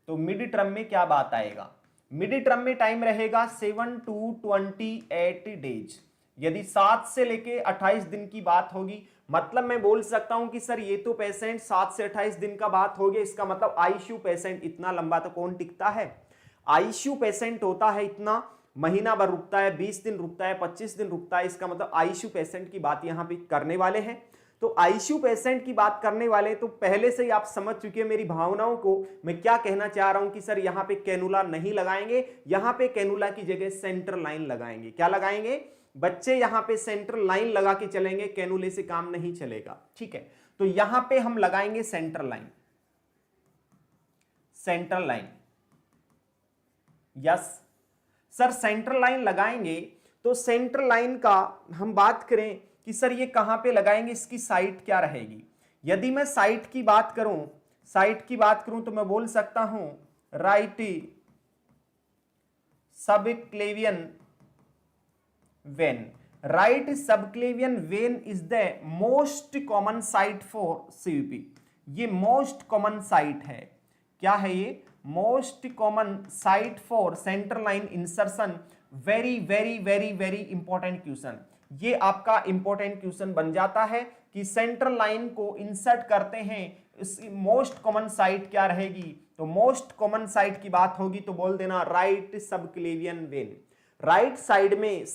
तो मिड टर्म में क्या बात आएगा, मिड टर्म में टाइम रहेगा 7 to 28 डेज। यदि 7 से लेके 28 दिन की बात होगी, मतलब मैं बोल सकता हूं कि सर ये तो पेशेंट 7 से 28 दिन का बात हो गया, इसका मतलब आईसीयू पेशेंट इतना लंबा तो कौन टिकता है। आईसीयू पेशेंट होता है इतना, महीना भर रुकता है, 20 दिन रुकता है, 25 दिन रुकता है, इसका मतलब आईसीयू पेशेंट की बात यहां पे करने वाले हैं। तो आईसीयू पेशेंट की बात करने वाले, तो पहले से ही आप समझ चुके हैं मेरी भावनाओं को, मैं क्या कहना चाह रहा हूं कि सर यहां पे कैनुला नहीं लगाएंगे, यहां पे कैनुला की जगह सेंट्रल लाइन लगाएंगे। क्या लगाएंगे बच्चे, यहां पे सेंट्रल लाइन लगा के चलेंगे, कैनुले से काम नहीं चलेगा। ठीक है, तो यहां पे हम लगाएंगे central line, central line. Yes sir, central line लगाएंगे। तो सेंट्रल लाइन का हम बात करें कि सर ये कहां पे लगाएंगे, इसकी साइट क्या रहेगी। यदि मैं साइट की बात करूं, साइट की बात करूं तो मैं बोल सकता हूं right subclavian vein. Right subclavian vein is the most common site for CVP. ये मोस्ट कॉमन साइट है। क्या है ये, most common site for central line insertion. Very very very very important question, ये आपका इंपॉर्टेंट क्वेश्चन बन जाता है कि सेंट्रल लाइन को इंसर्ट करते हैं, इसकी मोस्ट कॉमन साइट क्या रहेगी। तो मोस्ट कॉमन साइट की बात होगी तो बोल देना right subclavian vein. Right side में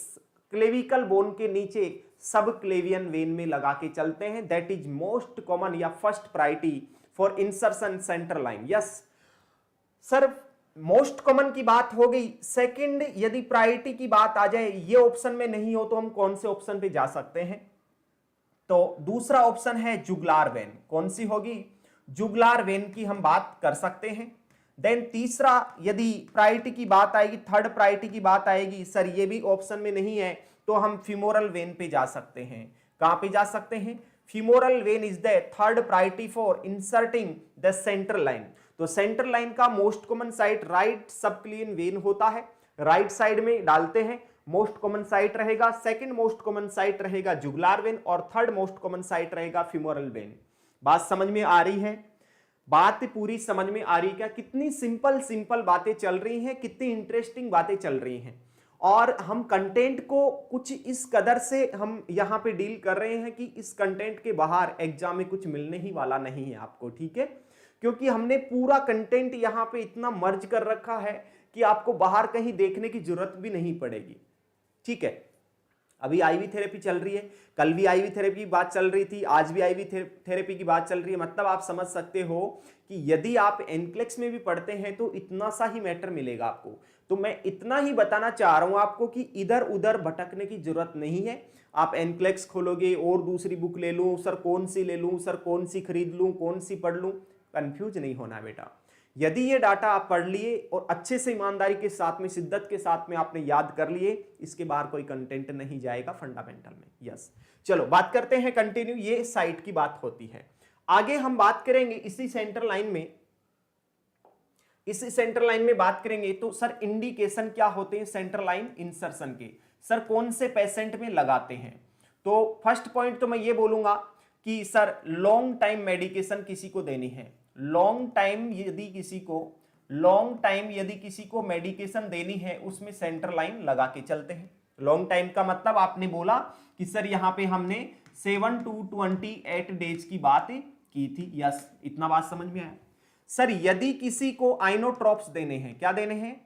क्लेविकल बोन के नीचे सबक्लेवियन वेन में लगा के चलते हैं, दैट इज मोस्ट कॉमन या first priority for insertion central line. Yes sir, most common की बात हो गई। सेकंड, यदि प्रायोरिटी की बात आ जाए, ये ऑप्शन में नहीं हो तो हम कौन से ऑप्शन पे जा सकते हैं। तो दूसरा ऑप्शन है जुगुलार वेन। कौन सी होगी, जुगुलार वेन की हम बात कर सकते हैं। देन तीसरा, यदि प्रायोरिटी की बात आएगी, थर्ड प्रायोरिटी की बात आएगी, सर ये भी ऑप्शन में नहीं है तो हम फीमोरल वेन पे जा सकते हैं। कहां पे जा सकते हैं, femoral when is the third priority for inserting the central line. तो सेंट्रल लाइन का most common site right subclavian vein होता है, राइट साइड में डालते हैं, मोस्ट कॉमन साइट रहेगा। सेकंड मोस्ट कॉमन साइट रहेगा जुगुलार वेन और थर्ड मोस्ट कॉमन साइट रहेगा फीमोरल वेन। बात समझ में आ रही है, बात पूरी समझ में आ रही क्या, कितनी सिंपल सिंपल बातें चल रही हैं, कितनी इंटरेस्टिंग बातें चल रही हैं। और हम कंटेंट को कुछ इस कदर से हम यहां पे डील कर रहे हैं कि इस कंटेंट के बाहर एग्जाम में कुछ मिलने ही वाला नहीं है आपको। ठीक है, क्योंकि हमने पूरा कंटेंट यहां पे इतना मर्ज कर रखा है कि आपको बाहर कहीं देखने की जरूरत भी नहीं पड़ेगी। ठीक है, अभी आईवी थेरेपी चल रही है, कल भी आईवी थेरेपी की बात चल रही थी, आज भी आईवी थेरेपी की बात चल रही है। मतलब आप समझ सकते हो कि यदि आप एनक्लेक्स में भी पढ़ते हैं तो इतना सा ही मैटर मिलेगा आपको। तो मैं इतना ही बताना चाह रहा हूं आपको कि इधर उधर भटकने की जरूरत नहीं है। आप एनक्लेक्स खोलोगे और दूसरी बुक ले लूं, सर कौन सी ले लूं, सर कौन सी खरीद लूं, कौन सी पढ़ लूं, कंफ्यूज नहीं होना बेटा। यदि ये डाटा आप पढ़ लिए और अच्छे से ईमानदारी के साथ में, शिद्दत के साथ में आपने याद कर लिए, इसके बाहर कोई कंटेंट नहीं जाएगा फंडामेंटल में। यस, चलो बात करते हैं कंटिन्यू। ये साइट की बात होती है। आगे हम बात करेंगे इसी सेंट्रल लाइन में, इसी सेंट्रल लाइन में बात करेंगे तो सर इंडिकेशन क्या होते हैं सेंट्रल लाइन इंसर्शन के, सर कौन से पेशेंट में लगाते हैं। तो फर्स्ट पॉइंट तो मैं ये बोलूंगा कि सर लॉन्ग टाइम मेडिकेशन किसी को देनी है। लॉन्ग टाइम यदि किसी को मेडिकेशन देनी है, उसमें सेंट्रल लाइन लगा के चलते हैं। लॉन्ग टाइम का मतलब आपने बोला कि सर यहां पे हमने 7 to 28 डेज की बात की थी। यस, इतना बात समझ में आया। सर यदि किसी को आइनोट्रोप्स देने हैं, क्या देने हैं,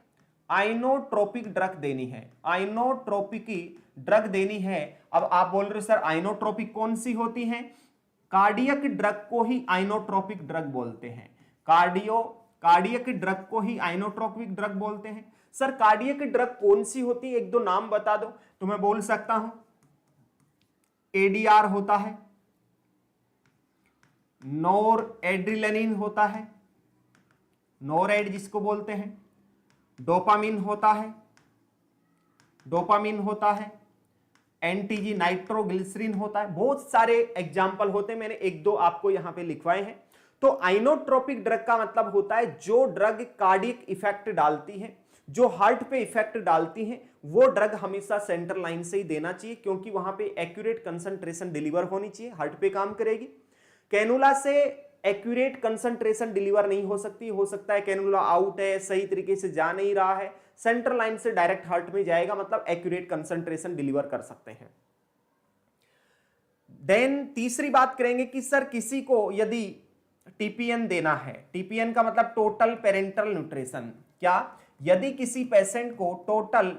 आइनोट्रोपिक ड्रग देनी है, आइनोट्रोपिक ड्रग देनी है। अब आप बोल रहे हो सर आइनोट्रोपिक कौन सी होती है, कार्डियक ड्रग को ही आइनोट्रोपिक ड्रग बोलते हैं। कार्डियक ड्रग को ही आइनोट्रोपिक ड्रग बोलते हैं। सर कार्डियक ड्रग कौन सी होती है, एक दो नाम बता दो तो मैं बोल सकता हूं। एडीआर होता है, नोर एड्रिलेनिन होता है, नोरेड जिसको बोलते हैं, डोपामिन होता है, एंटीजी नाइट्रोग्लिसरीन होता है। बहुत सारे एग्जाम्पल होते हैं, मैंने एक दो आपको यहां पे लिखवाए हैं। तो आइनोट्रोपिक ड्रग का मतलब होता है जो ड्रग कार्डियक इफेक्ट डालती है, जो हार्ट पे इफेक्ट डालती है, वो ड्रग हमेशा सेंट्रल लाइन से ही देना चाहिए, क्योंकि वहां पे एक्यूरेट कंसंट्रेशन डिलीवर होनी चाहिए, हार्ट पे काम करेगी। कैनुला से एक्यूरेट कंसंट्रेशन डिलीवर नहीं हो सकती, हो सकता है कैनुला आउट है, सही तरीके से जा नहीं रहा है, सेंट्रल लाइन से डायरेक्ट हार्ट में जाएगा, मतलब एक्यूरेट कंसंट्रेशन डिलीवर कर सकते हैं। देन तीसरी बात करेंगे कि सर किसी को यदि टीपीएन देना है, टीपीएन का मतलब टोटल पेरेंटल न्यूट्रिशन, क्या यदि किसी पेशेंट को टोटल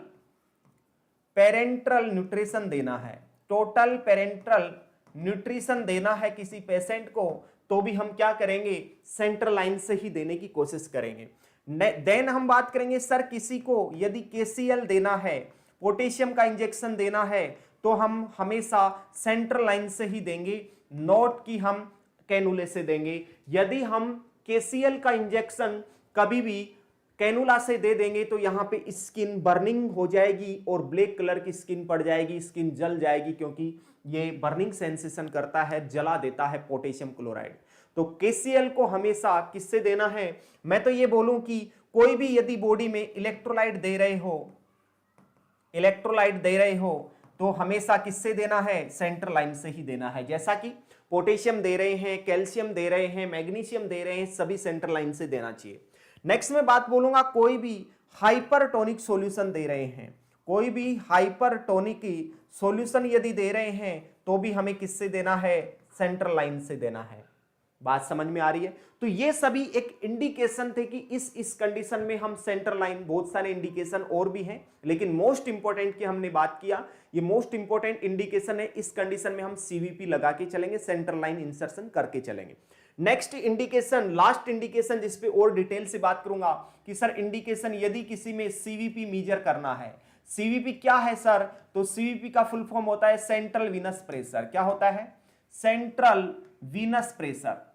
पेरेंटल न्यूट्रिशन देना है, टोटल पेरेंटल न्यूट्रिशन देना है किसी पेशेंट को, तो भी हम क्या करेंगे, सेंट्रल लाइन से ही देने की कोशिश करेंगे। देन हम बात करेंगे सर किसी को यदि केसीएल देना है, पोटेशियम का इंजेक्शन देना है, तो हम हमेशा सेंट्रल लाइन से ही देंगे, नोट कि हम कैनुले से देंगे। यदि हम केसीएल का इंजेक्शन कभी भी कैनुला से दे देंगे तो यहां पे स्किन बर्निंग हो जाएगी और ब्लैक कलर की स्किन पड़ जाएगी, स्किन जल जाएगी, क्योंकि ये बर्निंग सेंसेशन करता है, जला देता है पोटेशियम क्लोराइड। तो केसीएल को हमेशा किससे देना है, मैं तो ये बोलूं कि कोई भी यदि बॉडी में इलेक्ट्रोलाइट दे रहे हो तो हमेशा किससे देना है, सेंट्रल लाइन से ही देना है। जैसा कि पोटेशियम दे रहे हैं, कैल्शियम दे रहे हैं, मैग्नीशियम दे रहे हैं, सभी सेंट्रल लाइन से देना चाहिए। नेक्स्ट में बात बोलूंगा, कोई भी हाइपरटोनिक सॉल्यूशन दे रहे हैं, कोई भी हाइपरटोनिक सॉल्यूशन यदि दे रहे हैं तो भी हमें किससे देना है, सेंट्रल लाइन से देना है। बात समझ में आ रही है? तो ये सभी एक इंडिकेशन थे कि इस कंडीशन में हम सेंट्रल लाइन, बहुत सारे इंडिकेशन और भी हैं, लेकिन मोस्ट इंपॉर्टेंट की हमने बात किया, ये मोस्ट इंपॉर्टेंट इंडिकेशन है, इस कंडीशन में हम सीवीपी लगा के चलेंगे, सेंट्रल लाइन इंसर्शन करके चलेंगे। नेक्स्ट इंडिकेशन, लास्ट इंडिकेशन जिसपे और डिटेल से बात करूंगा कि सर इंडिकेशन यदि किसी में सीवीपी मेजर करना है। सीवीपी क्या है सर, तो सीवीपी का फुल फॉर्म होता है सेंट्रल वीनस प्रेशर। क्या होता है, central Venus pressure.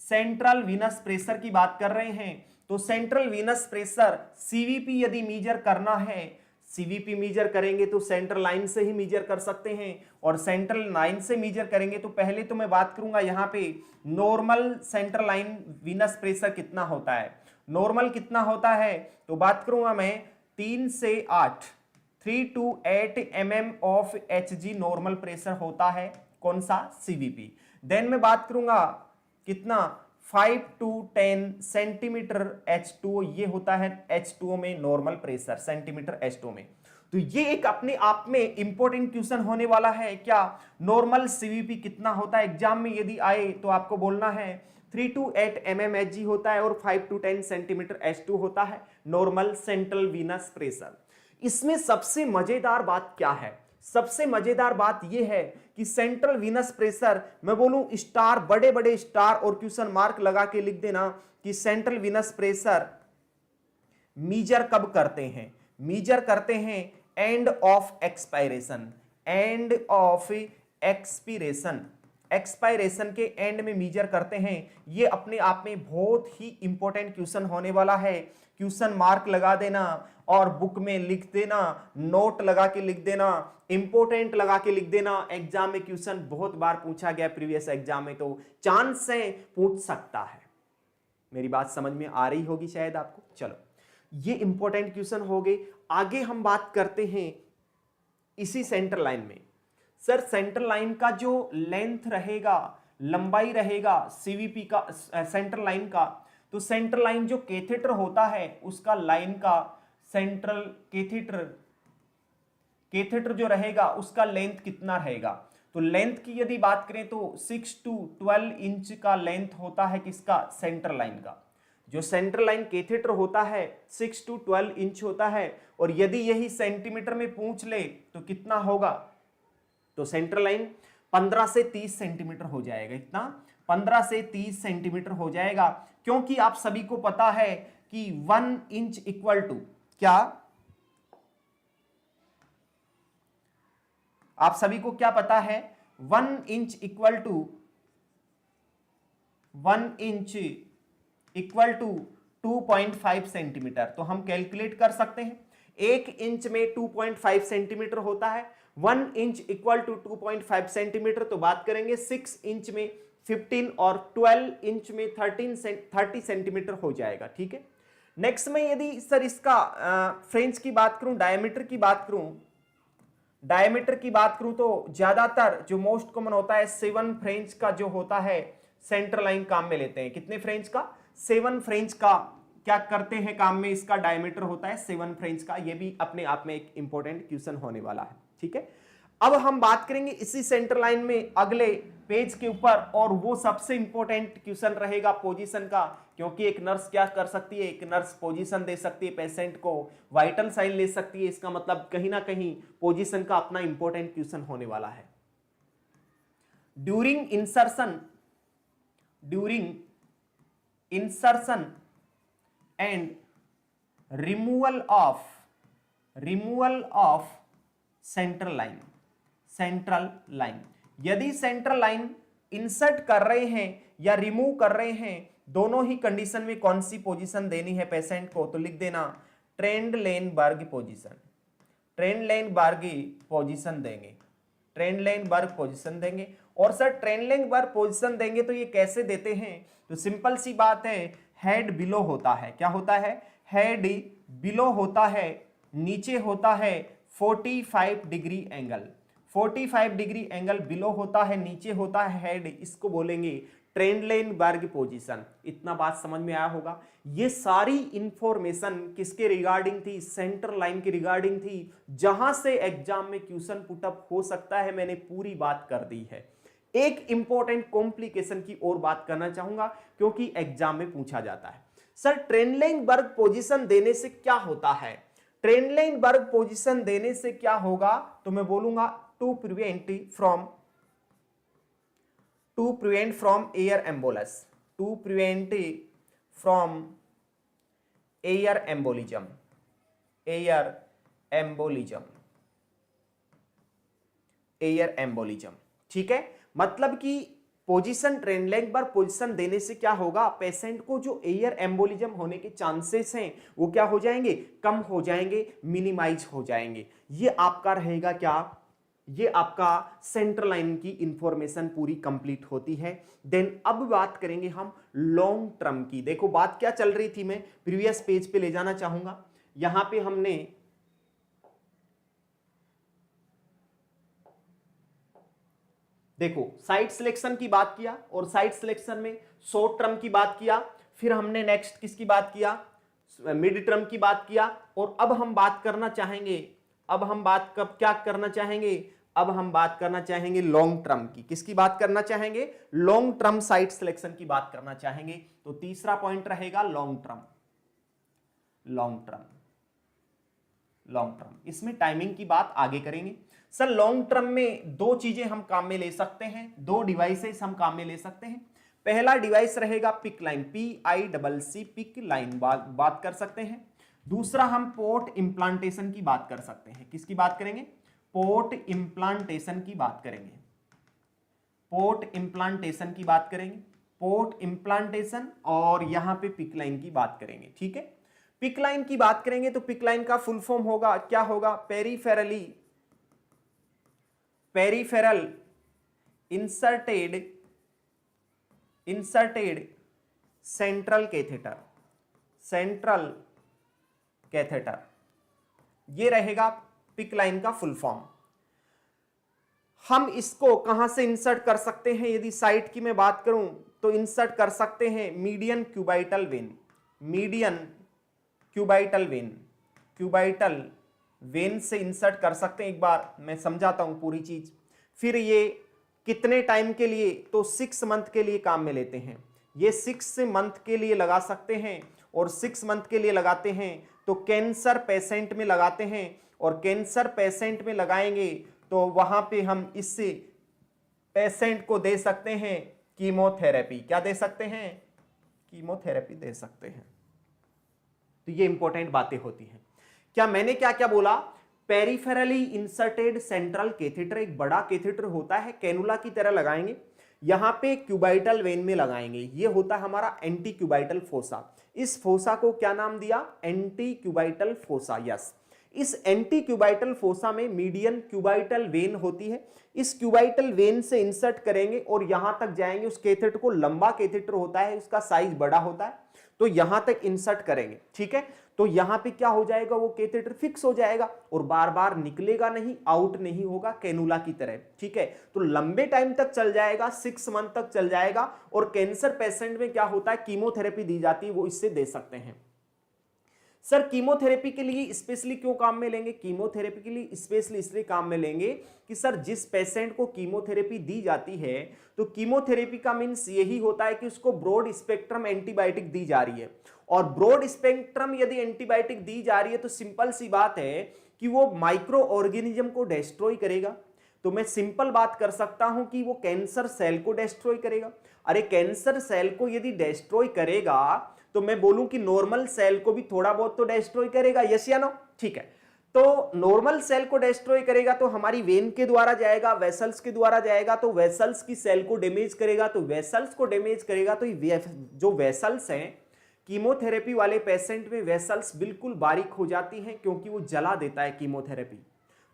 Central Venus pressure की बात कर रहे हैं तो सेंट्रल वीनस प्रेशर सीवीपी यदि मेजर करना है, सीवीपी मेजर करेंगे तो सेंट्रल लाइन से ही मेजर कर सकते हैं, और सेंट्रल लाइन से मेजर करेंगे तो पहले तो मैं बात करूंगा यहां पे normal central line Venus pressure कितना होता है। नॉर्मल कितना होता है तो बात करूंगा मैं 3 से 8, 3 to 8 mm of Hg normal pressure होता है, कौन सा, सीवीपी। देन मैं बात करूंगा कितना, 5 to 10 सेंटीमीटर H2O, ये होता है H2O में नॉर्मल प्रेशर, सेंटीमीटर H2O में। तो ये एक अपने आप में इंपॉर्टेंट क्वेश्चन होने वाला है, क्या नॉर्मल सीवीपी कितना होता है, एग्जाम में यदि आए तो आपको बोलना है 3 to 8 mm Hg होता है और 5 to 10 सेंटीमीटर H2 होता है नॉर्मल सेंट्रल वीनस प्रेशर। इसमें सबसे मजेदार बात क्या है, सबसे मजेदार बात यह है कि सेंट्रल वीनस प्रेशर, मैं बोलूं स्टार, बड़े बड़े स्टार और क्वेश्चन मार्क लगा के लिख देना कि सेंट्रल वीनस प्रेशर मीजर कब करते हैं, मीजर करते हैं end of expiration, end of expiration, expiration के एंड में मीजर करते हैं। ये अपने आप में बहुत ही इंपॉर्टेंट क्वेश्चन होने वाला है, क्वेश्चन मार्क लगा देना और बुक में लिख देना, नोट लगा के लिख देना, इंपॉर्टेंट लगा के लिख देना। एग्जाम में क्वेश्चन बहुत बार पूछा गया प्रीवियस एग्जाम में, तो चांस से पूछ सकता है। मेरी बात समझ में आ रही होगी शायद आपको। चलो ये इंपॉर्टेंट क्वेश्चन हो गए। आगे हम बात करते हैं इसी सेंट्रल लाइन में, सर सेंट्रल लाइन का जो लेंथ रहेगा, लंबाई रहेगा सीवीपी का, सेंट्रल लाइन का, तो सेंट्रल लाइन जो कैथेटर होता है उसका लाइन का सेंट्रल कैथेटर जो रहेगा उसका लेंथ कितना रहेगा, तो लेंथ की यदि बात करें तो 6 to 12 इंच का लेंथ होता है किसका, सेंट्रल लाइन का। जो सेंट्रल लाइन कैथेटर होता है 6 to 12 इंच होता है, और यदि यही सेंटीमीटर में पूछ ले तो कितना होगा, तो सेंट्रल लाइन 15 से 30 सेंटीमीटर हो जाएगा। इतना 15 से 30 सेंटीमीटर हो जाएगा, क्योंकि आप सभी को पता है कि 1 इंच इक्वल टू क्या, आप सभी को क्या पता है, 1 इंच इक्वल टू 2.5 सेंटीमीटर। तो हम कैलकुलेट कर सकते हैं, 1 इंच में 2.5 सेंटीमीटर होता है, 1 इंच इक्वल टू 2.5 सेंटीमीटर। तो बात करेंगे 6 इंच में 15 और 12 इंच में 30 सेंटीमीटर हो जाएगा। ठीक है, नेक्स्ट में यदि सर इसका फ्रेंच की बात करूं, डायमीटर की बात करूं तो ज्यादातर जो मोस्ट कॉमन होता है 7 फ्रेंच का जो होता है सेंट्रल लाइन काम में लेते हैं। कितने फ्रेंच का, 7 फ्रेंच का क्या करते हैं काम में, इसका डायमीटर होता है 7 फ्रेंच का। ये भी अपने आप में एक इंपॉर्टेंट क्वेश्चन होने वाला है, ठीक है। अब हम बात करेंगे इसी सेंटर लाइन में अगले पेज के ऊपर, और वो सबसे इंपॉर्टेंट क्वेश्चन रहेगा पोजीशन का, क्योंकि एक नर्स क्या कर सकती है, एक नर्स पोजीशन दे सकती है पेशेंट को, वाइटल साइन ले सकती है। इसका मतलब कहीं ना कहीं पोजीशन का अपना इंपॉर्टेंट क्वेश्चन होने वाला है। During insertion and removal of central line, यदि सेंट्रल लाइन इंसर्ट कर रहे हैं या रिमूव कर रहे हैं, दोनों ही कंडीशन में कौन सी पोजीशन देनी है पेशेंट को, तो लिख देना ट्रेंडलेनबर्ग पोजीशन देंगे। और सर ट्रेंडलेनबर्ग पोजीशन देंगे तो ये कैसे देते हैं, तो सिंपल सी बात है, हेड बिलो होता है। क्या होता है, हेड बिलो होता है, नीचे होता है 45 degree angle, 45 degree angle below होता है, नीचे होता है हेड, इसको बोलेंगे ट्रेंडलेनबर्ग पोजीशन। इतना बात समझ में आया होगा। ये सारी इंफॉर्मेशन किसके रिगार्डिंग थी, सेंट्रल लाइन के रिगार्डिंग थी, जहां से एग्जाम में क्वेश्चन पुटअप हो सकता है, मैंने पूरी बात कर दी है। एक इंपॉर्टेंट कॉम्प्लिकेशन की और बात करना चाहूंगा, क्योंकि एग्जाम में पूछा जाता है, सर ट्रेंडलेनबर्ग पोजीशन देने से क्या होता है। ट्रेंडलेनबर्ग पोजीशन देने से क्या होगा, तो मैं बोलूंगा to prevent from air embolism, ठीक है। मतलब कि पोजीशन ट्रेंडलेनबर्ग पोजीशन देने से क्या होगा, पेशेंट को जो एयर एम्बोलिज्म होने के चांसेस हैं वो क्या हो जाएंगे, कम हो जाएंगे, मिनिमाइज हो जाएंगे। ये आपका रहेगा क्या, ये आपका सेंट्रल लाइन की इंफॉर्मेशन पूरी कंप्लीट होती है। देन अब बात करेंगे हम लॉन्ग टर्म की। देखो बात क्या चल रही थी, मैं प्रीवियस पेज पे ले जाना चाहूंगा। यहां पे हमने देखो साइट सिलेक्शन की बात किया, और साइट सिलेक्शन में शॉर्ट टर्म की बात किया, फिर हमने नेक्स्ट किसकी बात किया, मिड टर्म की बात किया, और अब हम बात करना चाहेंगे, अब हम बात कब क्या करना चाहेंगे, अब हम बात करना चाहेंगे लॉन्ग टर्म की। किसकी बात करना चाहेंगे, लॉन्ग टर्म साइट सिलेक्शन की बात करना चाहेंगे। तो तीसरा पॉइंट रहेगा लॉन्ग टर्म। इसमें टाइमिंग की बात आगे करेंगे। सर लॉन्ग टर्म में दो चीजें हम काम में ले सकते हैं, दो डिवाइसेस हम काम में ले सकते हैं। पहला डिवाइस रहेगा pick line, PICC pick line बात कर सकते हैं। दूसरा हम पोर्ट इम्प्लांटेशन की बात कर सकते हैं। किसकी बात करेंगे, पोर्ट इम्प्लांटेशन की बात करेंगे, पोर्ट इम्प्लांटेशन और यहां पे पिक लाइन की बात करेंगे, ठीक है। पिक लाइन की बात करेंगे तो पिक लाइन का फुल फॉर्म होगा, क्या होगा, पेरिफेरल इंसर्टेड सेंट्रल कैथेटर, ये रहेगा पिक लाइन का फुल फॉर्म। हम इसको कहां से इंसर्ट कर सकते हैं, यदि साइट की मैं बात करूं तो इंसर्ट कर सकते हैं मीडियन क्यूबाइटल वेन से इंसर्ट कर सकते हैं। एक बार मैं समझाता हूं पूरी चीज। फिर ये कितने टाइम के लिए, तो 6 मंथ के लिए काम में लेते हैं। ये 6 मंथ के लिए लगा सकते हैं, और 6 मंथ के लिए लगाते हैं तो कैंसर पेशेंट में लगाते हैं, और कैंसर पेशेंट में लगाएंगे तो वहां पे हम इससे पेशेंट को दे सकते हैं कीमोथेरेपी। क्या दे सकते हैं, कीमोथेरेपी दे सकते हैं। तो ये इंपॉर्टेंट बातें होती हैं। क्या मैंने क्या क्या बोला, पेरिफेरली इंसर्टेड सेंट्रल कैथेटर, एक बड़ा कैथेटर होता है, कैनुला की तरह लगाएंगे, यहां पे क्यूबाइटल वेन में लगाएंगे। ये होता है हमारा एंटी क्यूबाइटल फोसा। इस फोसा को क्या नाम दिया, एंटी क्यूबाइटल फोसा। यस, इस एंटी क्यूबाइटल फोसा में मीडियन क्यूबाइटल वेन होती है। इस क्यूबाइटल वेन से इंसर्ट करेंगे और यहां तक जाएंगे। उस कैथेटर को, लंबा कैथेटर होता है, उसका साइज बड़ा होता है, तो यहां तक इंसर्ट करेंगे, ठीक है। तो यहां पे क्या हो जाएगा, वो कैथेटर फिक्स हो जाएगा और बार बार निकलेगा नहीं, आउट नहीं होगा, कैनुला की तरह, ठीक है। तो लंबे टाइम तक चल जाएगा, 6 मंथ तक चल जाएगा। और कैंसर पेशेंट में क्या होता है, कीमोथेरेपी दी जाती है, वो इससे दे सकते हैं, सर कीमोथेरेपी के लिए स्पेशली क्यों काम में लेंगे? कीमोथेरेपी के लिए स्पेशली इसलिए काम में लेंगे कि सर जिस पेशेंट को कीमोथेरेपी दी जाती है तो कीमोथेरेपी का मीन्स यही होता है कि उसको ब्रॉड स्पेक्ट्रम एंटीबायोटिक दी जा रही है, और ब्रॉड स्पेक्ट्रम यदि एंटीबायोटिक दी जा रही है तो सिंपल सी बात है कि वो माइक्रो ऑर्गेनिज्म को डिस्ट्रॉय करेगा। तो मैं सिंपल बात कर सकता हूं कि वो कैंसर सेल को डिस्ट्रॉय करेगा। अरे कैंसर सेल को यदि डिस्ट्रॉय करेगा तो मैं बोलूं कि नॉर्मल सेल को भी थोड़ा बहुत तो डिस्ट्रॉय करेगा, यस या नो? ठीक है, तो नॉर्मल सेल को डिस्ट्रॉय करेगा तो हमारी वेन के द्वारा जाएगा, वेसल्स के द्वारा जाएगा, तो वेसल्स की सेल को डैमेज करेगा, तो वेसल्स को डैमेज करेगा तो जो वेसल्स हैं कीमोथेरेपी वाले पेशेंट में वेसल्स बिल्कुल बारीक हो जाती हैं, क्योंकि वो जला देता है कीमोथेरेपी।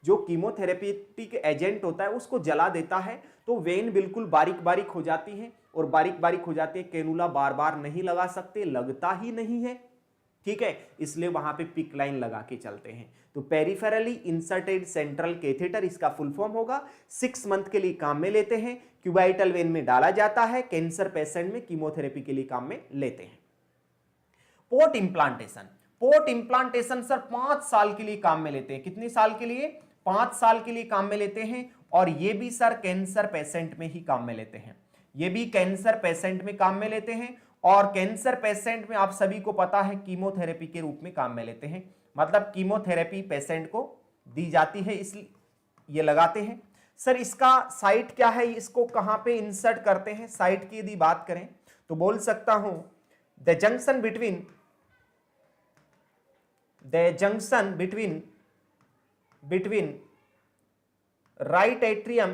जो कीमोथेरेपेटिक एजेंट होता है उसको जला देता है, तो वेन बिल्कुल बारीक बारीक हो जाती हैं, और बारीक बारीक हो जाती है, कैनुला बार बार नहीं लगा सकते, लगता ही नहीं है, ठीक है, इसलिए वहां पे पिक लाइन लगा के चलते हैं। तो पेरिफेरली इंसर्टेड सेंट्रल कैथेटर इसका फुल फॉर्म होगा। 6 मंथ के लिए काम में लेते हैं, क्यूबाइटल वेन में डाला जाता है, कैंसर पेशेंट में कीमोथेरेपी के लिए काम में लेते हैं। Port implantation, port implantation sir 5 साल के लिए काम में लेते हैं। कितने साल के लिए? 5 साल के लिए काम में लेते हैं, और ये भी सर कैंसर पेशेंट में ही काम में लेते हैं, ये भी कैंसर पेशेंट में काम में लेते हैं, और कैंसर पेशेंट में आप सभी को पता है कीमोथेरेपी के रूप में काम में लेते हैं, मतलब कीमोथेरेपी पेशेंट को दी जाती है, इसलिए ये लगाते हैं। सर इसका साइट क्या है, इसको कहां पे इंसर्ट करते हैं? साइट की यदि बात करें तो बोल सकता हूं the junction between right atrium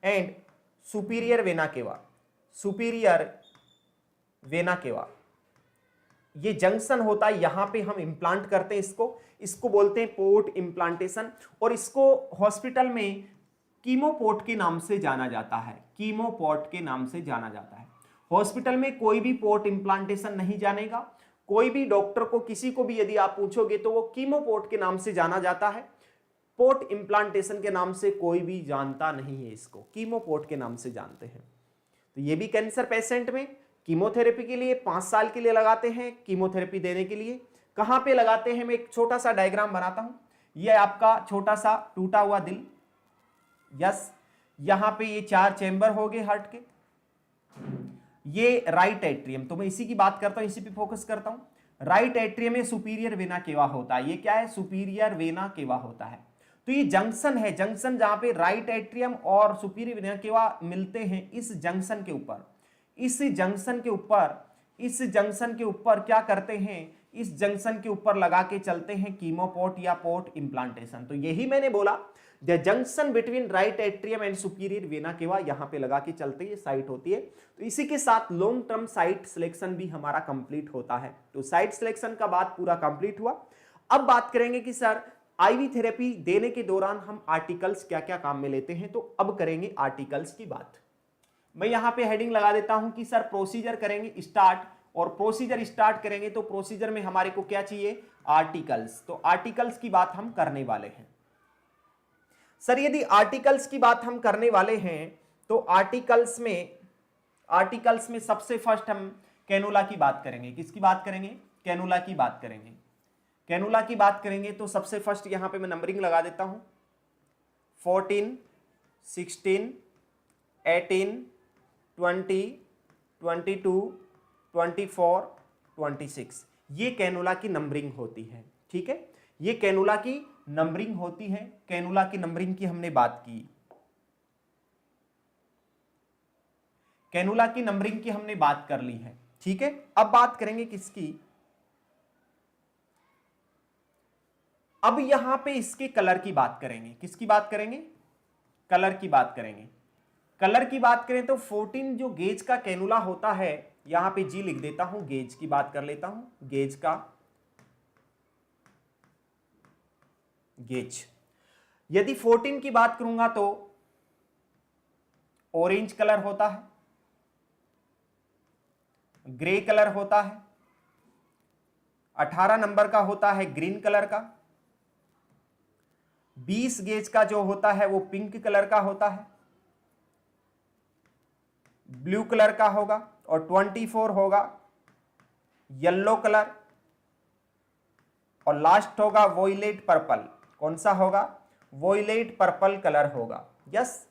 and superior vena cava, ये जंक्शन होता है, यहां पे हम इंप्लांट करते हैं इसको बोलते हैं पोर्ट इंप्लांटेशन, और इसको हॉस्पिटल में कीमोपोर्ट के नाम से जाना जाता है, कीमोपोर्ट के नाम से जाना जाता है। हॉस्पिटल में कोई भी पोर्ट इंप्लांटेशन नहीं जानेगा, कोई भी डॉक्टर को, किसी को भी यदि आप पूछोगे तो वो कीमोपोर्ट के नाम से जाना जाता है, पोर्ट इंप्लांटेशन के नाम से कोई भी जानता नहीं है, इसको कीमोपोर्ट के नाम से जानते हैं। तो ये भी कैंसर पेशेंट में कीमोथेरेपी के लिए 5 साल के लिए लगाते हैं, कीमोथेरेपी देने के लिए। कहां पे लगाते हैं? मैं एक छोटा सा डायग्राम बनाता हूं, ये आपका छोटा सा टूटा हुआ दिल, यस, यहां पे ये 4 चैम्बर हो गए हार्ट के, ये राइट एट्रियम, तो मैं इसी की बात करता हूं, इसी पे फोकस करता हूं। राइट एट्रियम में सुपीरियर वेना केवा होता है, ये क्या है? सुपीरियर वेना केवा होता है। तो ये जंक्शन है, जंक्शन जहां पे राइट एट्रियम और सुपीरियर वेना केवा मिलते हैं, इस जंक्शन के ऊपर क्या करते हैं? इस जंक्शन के ऊपर लगा के चलते हैं कीमोपोर्ट या पोर्ट इंप्लांटेशन। तो यही मैंने बोला, the junction between right atrium and superior vena cava, यहां पे लगा के चलते हैं, साइट होती है। तो इसी के साथ लॉन्ग टर्म साइट सिलेक्शन भी हमारा कंप्लीट होता है। तो साइट सिलेक्शन का बात पूरा कंप्लीट हुआ। अब बात करेंगे कि सर आईवी थेरेपी देने के दौरान हम आर्टिकल्स क्या क्या काम में लेते हैं, तो अब करेंगे आर्टिकल्स की बात। मैं यहां पे हेडिंग लगा देता हूं कि सर प्रोसीजर करेंगे स्टार्ट, और प्रोसीजर स्टार्ट करेंगे तो प्रोसीजर में हमारे को क्या चाहिए? आर्टिकल्स। तो आर्टिकल्स की बात हम करने वाले हैं। सर यदि आर्टिकल्स की बात हम करने वाले हैं तो आर्टिकल्स में सबसे फर्स्ट हम कैनुला की बात करेंगे। किसकी बात करेंगे? कैनुला की बात करेंगे। कैनुला की बात करेंगे तो सबसे फर्स्ट यहां पे मैं नंबरिंग लगा देता हूं, 14, 16, 18, 20, 22, 24, 26, ये कैनुला की नंबरिंग होती है। ठीक है, ये कैनुला की नंबरिंग होती है। कैनुला की नंबरिंग की हमने बात की, कैनुला की नंबरिंग की हमने बात कर ली है। ठीक है, अब बात करेंगे किसकी? अब यहां पे इसके कलर की बात करेंगे। किसकी बात करेंगे? कलर की बात करेंगे। कलर की बात करें तो 14 जो गेज का कैनुला होता है, यहां पे जी लिख देता हूं, गेज की बात कर लेता हूं, गेज का गेज। यदि 14 की बात करूंगा तो ऑरेंज कलर होता है, ग्रे कलर होता है, 18 नंबर का होता है ग्रीन कलर का, 20 गेज का जो होता है वो पिंक कलर का होता है, ब्लू कलर का होगा और 24 होगा येलो कलर और लास्ट होगा वोयलेट पर्पल। कौन सा होगा? वोयलेट पर्पल कलर होगा। यस,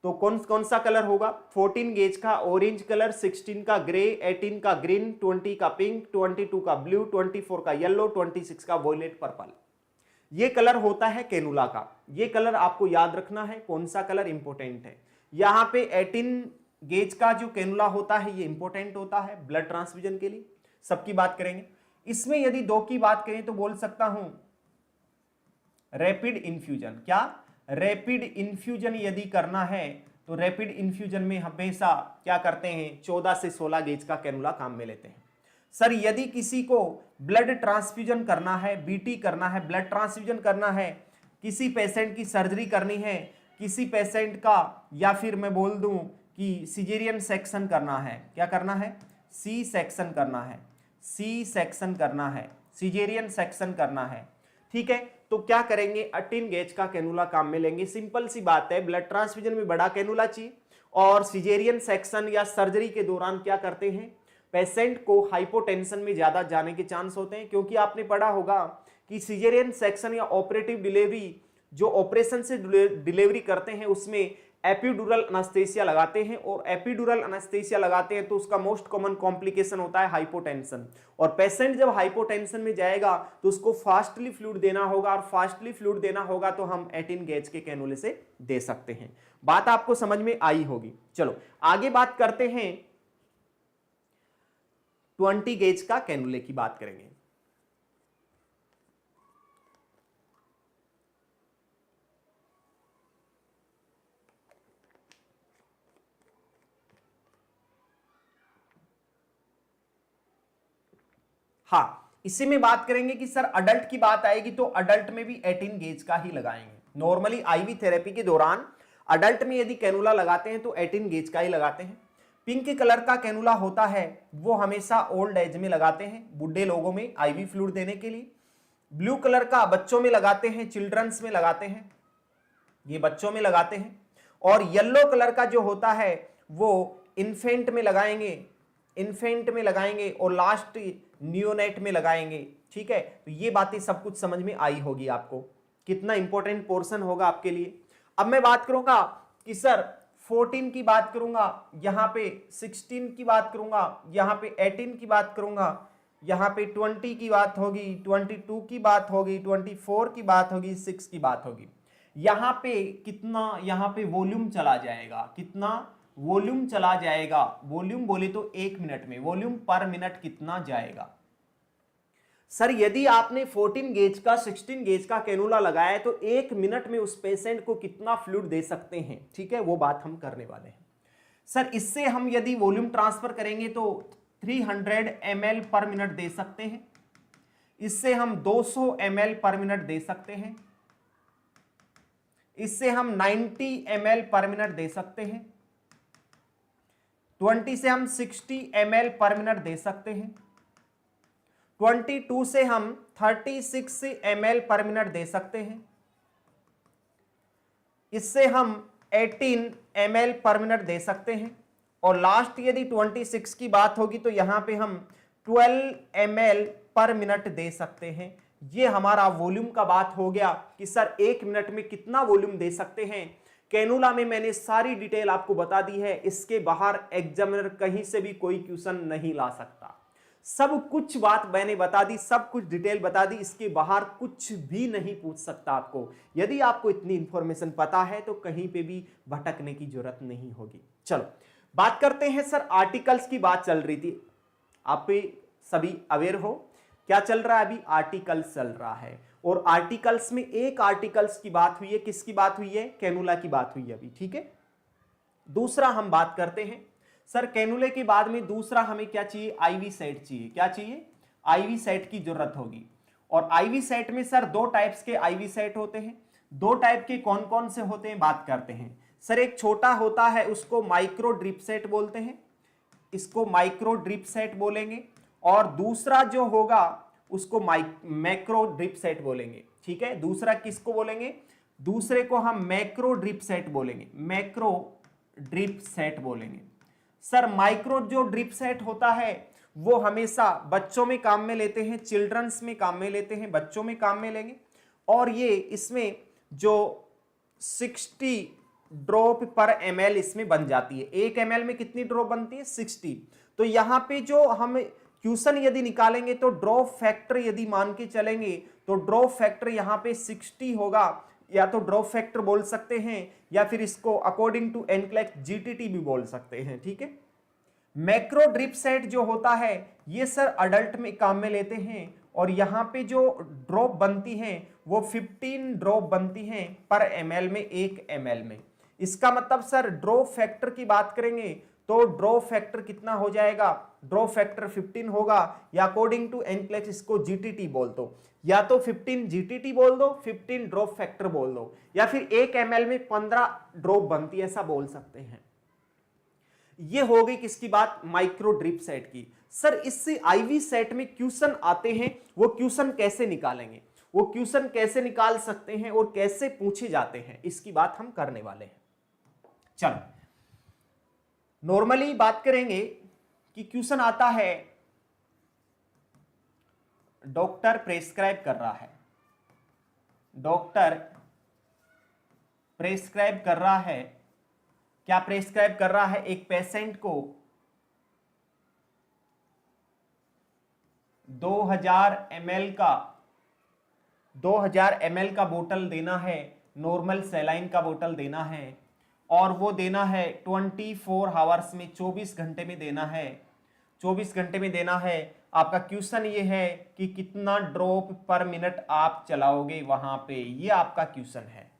तो कौन कौन सा कलर होगा? 14 गेज का ऑरेंज कलर, 16 का ग्रे, 18 का ग्रीन, 20 का पिंक, 22 का ब्लू, 24 का येलो, 26 का वोयलेट पर्पल। ये कलर होता है कैनुला का। ये कलर आपको याद रखना है, कौन सा कलर इंपॉर्टेंट है। यहां पे 18 गेज का जो कैनुला होता है ये इंपॉर्टेंट होता है ब्लड ट्रांसफ्यूजन के लिए। सबकी बात करेंगे। इसमें यदि 2 की बात करें तो बोल सकता हूं रैपिड इन्फ्यूजन। क्या? रैपिड इन्फ्यूजन यदि करना है तो रैपिड इन्फ्यूजन में हमेशा क्या करते हैं? 14 से 16 गेज का कैनुला काम में लेते हैं। सर यदि किसी को ब्लड ट्रांसफ्यूजन करना है, बीटी करना है, ब्लड ट्रांसफ्यूजन करना है, किसी पेशेंट की सर्जरी करनी है, किसी पेशेंट का, या फिर मैं बोल दूं कि सिजेरियन सेक्शन करना है, क्या करना है? सी सेक्शन करना है, सी सेक्शन करना है, सिजेरियन सेक्शन करना है, ठीक है। तो क्या करेंगे? 18 गेज का कैनुला काम में लेंगे। सिंपल सी बात है, ब्लड ट्रांसफ्यूजन में बड़ा कैनुला चाहिए और सिजेरियन सेक्शन या सर्जरी के दौरान क्या करते हैं? पेशेंट को हाइपोटेंशन में ज्यादा जाने के चांस होते हैं, क्योंकि आपने पढ़ा होगा कि सिजेरियन सेक्शन या ऑपरेटिव डिलीवरी, जो ऑपरेशन से डिलीवरी करते हैं उसमें एपिड्यूरल एनेस्थीसिया लगाते हैं, और एपिड्यूरल एनेस्थीसिया लगाते हैं तो उसका मोस्ट कॉमन कॉम्प्लिकेशन होता है हाइपोटेंशन। और पेशेंट जब हाइपोटेंशन में जाएगा तो उसको फास्टली फ्लूइड देना होगा, और फास्टली फ्लूइड देना होगा तो हम 18 गेज के कैनुले से दे सकते हैं। बात आपको समझ में आई होगी। चलो आगे बात करते हैं, 20 गेज का कैनुले की बात करेंगे। हाँ, इसी में बात करेंगे कि सर अडल्ट की बात आएगी तो अडल्ट में भी 18 गेज का ही लगाएंगे। नॉर्मली आईवी थेरेपी के दौरान अडल्ट में यदि कैनुला लगाते हैं तो 18 गेज का ही लगाते हैं। पिंक कलर का कैनुला होता है वो हमेशा ओल्ड एज में लगाते हैं, बुढ़े लोगों में आईवी फ्लूइड देने के लिए। ब्लू कलर का बच्चों में लगाते हैं, चिल्ड्रंस में लगाते हैं, ये बच्चों में लगाते हैं। और येलो कलर का जो होता है वो इन्फेंट में लगाएंगे, इन्फेंट में लगाएंगे, और लास्ट नियोनेट में लगाएंगे, ठीक है। तो ये बातें सब कुछ समझ में आई होगी आपको, कितना इंपॉर्टेंट पोर्शन होगा आपके लिए। अब मैं बात करूंगा कि सर 14 की बात करूंगा, यहां पे 16 की बात करूंगा, यहां पे 18 की बात करूंगा, यहां पे 20 की बात होगी, 22 की बात होगी, 24 की बात होगी, 6 की बात होगी। यहां पे कितना, यहां पे वॉल्यूम चला जाएगा, कितना वॉल्यूम चला जाएगा? वॉल्यूम बोले तो 1 मिनट में, वॉल्यूम पर मिनट कितना जाएगा? सर यदि आपने 14 गेज का 16 गेज का कैनुला लगाया है तो 1 मिनट में उस पेशेंट को कितना फ्लूइड दे सकते हैं, ठीक है, वो बात हम करने वाले हैं। सर इससे हम यदि वॉल्यूम ट्रांसफर करेंगे तो 300 ml पर मिनट दे सकते हैं, इससे हम 200 ml पर मिनट दे सकते हैं, इससे हम 90 ml पर मिनट दे सकते हैं, 20 से हम 60 ml पर मिनट दे सकते हैं, 22 से हम 36 ml पर मिनट दे सकते हैं, इससे हम 18 ml पर मिनट दे सकते हैं, और लास्ट यदि 26 की बात होगी तो यहां पे हम 12 ml पर मिनट दे सकते हैं। ये हमारा वॉल्यूम का बात हो गया कि सर 1 मिनट में कितना वॉल्यूम दे सकते हैं। कैनुला में मैंने सारी डिटेल आपको बता दी है, इसके बाहर एग्जामिनर कहीं से भी कोई क्वेश्चन नहीं ला सकता। सब कुछ बात मैंने बता दी, सब कुछ डिटेल बता दी, इसके बाहर कुछ भी नहीं पूछ सकता आपको। यदि आपको इतनी इंफॉर्मेशन पता है तो कहीं पे भी भटकने की जरूरत नहीं होगी। चलो बात करते हैं, सर आर्टिकल्स की बात चल रही थी, आप सभी अवेयर हो क्या चल रहा है? अभी आर्टिकल्स चल रहा है, और आर्टिकल्स में एक आर्टिकल्स की बात हुई है, किसकी बात हुई है? कैनुला की बात हुई है अभी, ठीक है। दूसरा हम बात करते हैं, सर कैनुले के बाद में दूसरा हमें क्या चाहिए? आईवी सेट चाहिए। क्या चाहिए? आईवी सेट की जरूरत होगी। और आईवी सेट में सर 2 टाइप्स के आईवी सेट होते हैं। 2 टाइप के कौन कौन से होते हैं बात करते हैं। सर एक छोटा होता है उसको माइक्रो ड्रिप सेट बोलते हैं, इसको माइक्रो ड्रिप सेट बोलेंगे, और दूसरा जो होगा उसको मैक्रो ड्रिप सेट बोलेंगे, ठीक है। दूसरा किसको बोलेंगे? दूसरे को हम मैक्रो ड्रिप सेट बोलेंगे, मैक्रो ड्रिप सेट बोलेंगे। सर माइक्रो जो ड्रिप सेट होता है वो हमेशा बच्चों में काम में लेते हैं, चिल्ड्रंस में काम में लेते हैं, बच्चों में काम में लेंगे। और ये इसमें जो 60 ड्रॉप पर ml इसमें बन जाती है। 1 ml में कितनी ड्रॉप बनती है? 60। तो यहां पे जो हम क्वेश्चन यदि निकालेंगे तो ड्रॉप फैक्टर यदि मान के चलेंगे तो ड्रॉप फैक्टर यहां पे 60 होगा, या तो ड्रॉप फैक्टर बोल सकते हैं या फिर इसको अकॉर्डिंग टू एनक्लेक्स जीटीटी भी बोल सकते हैं। ठीक है, मैक्रो ड्रिप सेट जो होता है ये सर अडल्ट में काम में लेते हैं, और यहां पे जो ड्रॉप बनती हैं वो 15 ड्रॉप बनती हैं पर ml में, 1 ml में। इसका मतलब सर ड्रॉप फैक्टर की बात करेंगे तो ड्रॉप फैक्टर कितना हो जाएगा? ड्रॉप फैक्टर 15 होगा, या अकॉर्डिंग टू एनक्लेक्स इसको जीटीटी बोल दो, या तो 15 जीटीटी बोल दो, 15 ड्रॉप फैक्टर बोल दो, या फिर 1 ml में 15 ड्रॉप बनती है, ऐसा बोल सकते हैं। ये हो गई किसकी बात? माइक्रो ड्रिप सेट की। सर इससे आईवी सेट में क्वेश्चन आते हैं, वो क्वेश्चन कैसे निकालेंगे, वो क्वेश्चन कैसे निकाल सकते हैं और कैसे पूछे जाते हैं, इसकी बात हम करने वाले हैं। चलो नॉर्मली बात करेंगे कि क्वेश्चन आता है, डॉक्टर प्रेस्क्राइब कर रहा है, डॉक्टर प्रेस्क्राइब कर रहा है, क्या प्रेस्क्राइब कर रहा है? एक पेशेंट को 2000 ml का बोतल देना है, नॉर्मल सैलाइन का बोतल देना है, और वो देना है 24 आवर्स में, 24 घंटे में देना है, 24 घंटे में देना है। आपका क्वेश्चन ये है कि कितना ड्रॉप पर मिनट आप चलाओगे वहां पे, ये आपका क्वेश्चन है।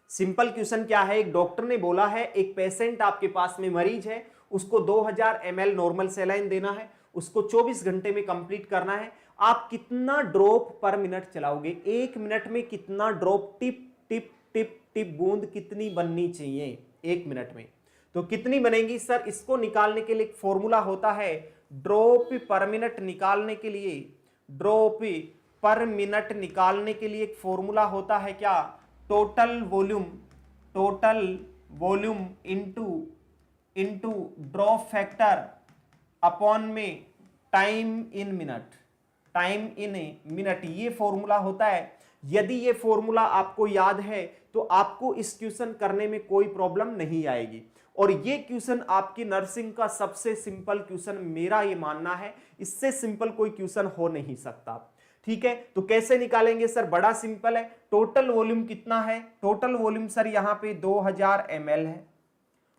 सिंपल क्वेश्चन क्या है? एक डॉक्टर ने बोला है एक पेशेंट आपके पास में मरीज है, उसको 2000 ml नॉर्मल सैलाइन देना है, उसको 24 घंटे में कंप्लीट करना है, आप कितना ड्रॉप पर मिनट चलाओगे? 1 मिनट में कितना drop, tip tip tip tip बूंद कितनी बननी चाहिए 1 मिनट में? तो कितनी बनेगी सर? इसको निकालने के लिए एक फॉर्मूला होता है, ड्रॉप पर मिनट निकालने के लिए, ड्रॉप पर मिनट निकालने के लिए एक फॉर्मूला होता है क्या? Total volume into drop factor upon में टाइम इन मिनट, ये फॉर्मूला होता है। यदि ये फॉर्मूला आपको याद है तो आपको इस क्वेश्चन करने में कोई प्रॉब्लम नहीं आएगी, और ये क्वेश्चन आपकी नर्सिंग का सबसे सिंपल क्वेश्चन, मेरा ये मानना है, इससे सिंपल कोई क्वेश्चन हो नहीं सकता। ठीक है, तो कैसे निकालेंगे सर? बड़ा सिंपल है। टोटल वॉल्यूम कितना है? टोटल वॉल्यूम सर यहाँ पे 2000 ml है।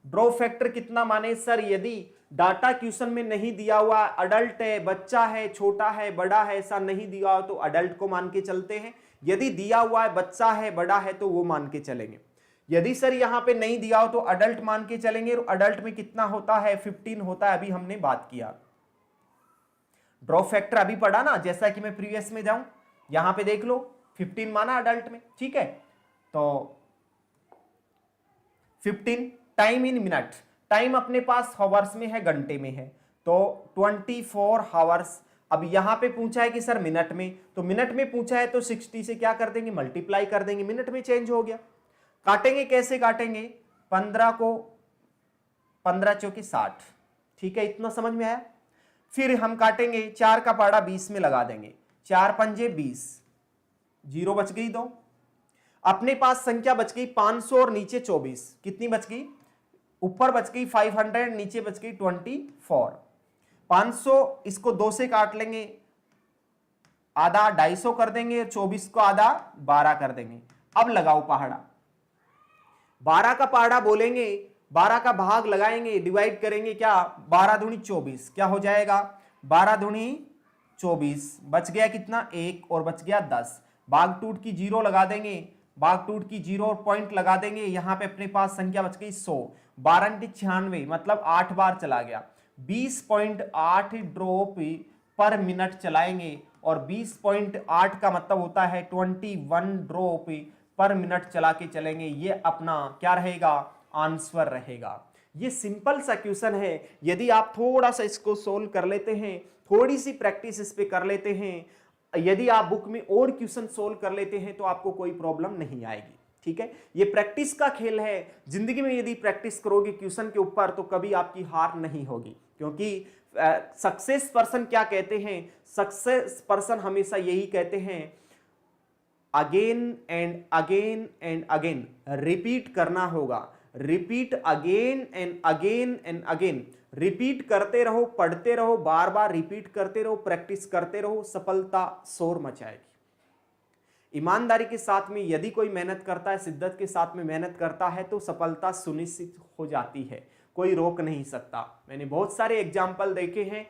ड्रॉप फैक्टर कितना माने सर? यदि डाटा क्वेश्चन में नहीं दिया हुआ, अडल्ट है, बच्चा है, छोटा है, बड़ा है, ऐसा नहीं दिया हो तो अडल्ट को मान के चलते हैं। यदि दिया हुआ है, बच्चा है, बड़ा है, तो वो मान के चलेंगे। यदि सर यहाँ पे नहीं दिया हो तो अडल्ट मान के चलेंगे। अडल्ट में कितना होता है? 15 होता है, अभी हमने बात किया। ड्रॉप फैक्टर अभी पढ़ा ना, जैसा कि मैं प्रीवियस में जाऊं, यहां पे देख लो 15 माना अडल्ट में। ठीक है, तो 15 टाइम इन मिनट, टाइम अपने पास हावर्स में है, घंटे में है, तो 24 हावर्स। अब यहां पे पूछा है कि सर मिनट में, तो मिनट में पूछा है तो 60 से क्या कर देंगे? मल्टीप्लाई कर देंगे, मिनट में चेंज हो गया। काटेंगे, कैसे काटेंगे? 15 को 15 चौके 60। ठीक है, इतना समझ में आया? फिर हम काटेंगे, 4 का पाड़ा 20 में लगा देंगे, 4 पंजे 20, 0 बच गई 2। अपने पास संख्या बच गई 500 और नीचे 24, कितनी बच गई? ऊपर बच गई 500, नीचे बच गई 24। 500 इसको 2 से काट लेंगे, आधा 250 कर देंगे, 24 को आधा 12 कर देंगे। अब लगाओ पहाड़ा, 12 का पहाड़ा बोलेंगे, 12 का भाग लगाएंगे, डिवाइड करेंगे, क्या 12 दूनी 24, क्या हो जाएगा? 12 दूनी 24, बच गया कितना? 1, और बच गया 10। भाग टूट की 0 लगा देंगे, भाग टूट की 0 और पॉइंट लगा देंगे। यहां पे अपने पास संख्या बच गई 100, 12 96, मतलब 8 बार चला गया। 20.8 ड्रॉप पर मिनट चलाएंगे, और 20.8 का मतलब होता है 21 ड्रॉप पर मिनट चला के चलेंगे। ये अपना क्या रहेगा? आंसर रहेगा। ये सिंपल सा क्वेश्चन है, यदि आप थोड़ा सा इसको सोल्व कर लेते हैं, थोड़ी सी प्रैक्टिस इस पे कर लेते हैं, यदि आप बुक में और क्वेश्चन सोल्व कर लेते हैं तो आपको कोई प्रॉब्लम नहीं आएगी। ठीक है, ये प्रैक्टिस का खेल है। जिंदगी में यदि प्रैक्टिस करोगे क्वेश्चन के ऊपर तो कभी आपकी हार नहीं होगी, क्योंकि सक्सेस पर्सन क्या कहते हैं, सक्सेस पर्सन हमेशा यही कहते हैं, again and again and again repeat करना होगा, repeat again and again and again, repeat करते रहो, पढ़ते रहो, बार बार रिपीट करते रहो, प्रैक्टिस करते रहो, सफलता शोर मचाएगी। ईमानदारी के साथ में यदि कोई मेहनत करता है, शिद्दत के साथ में मेहनत करता है तो सफलता सुनिश्चित हो जाती है, कोई रोक नहीं सकता। मैंने बहुत सारे एग्जाम्पल देखे हैं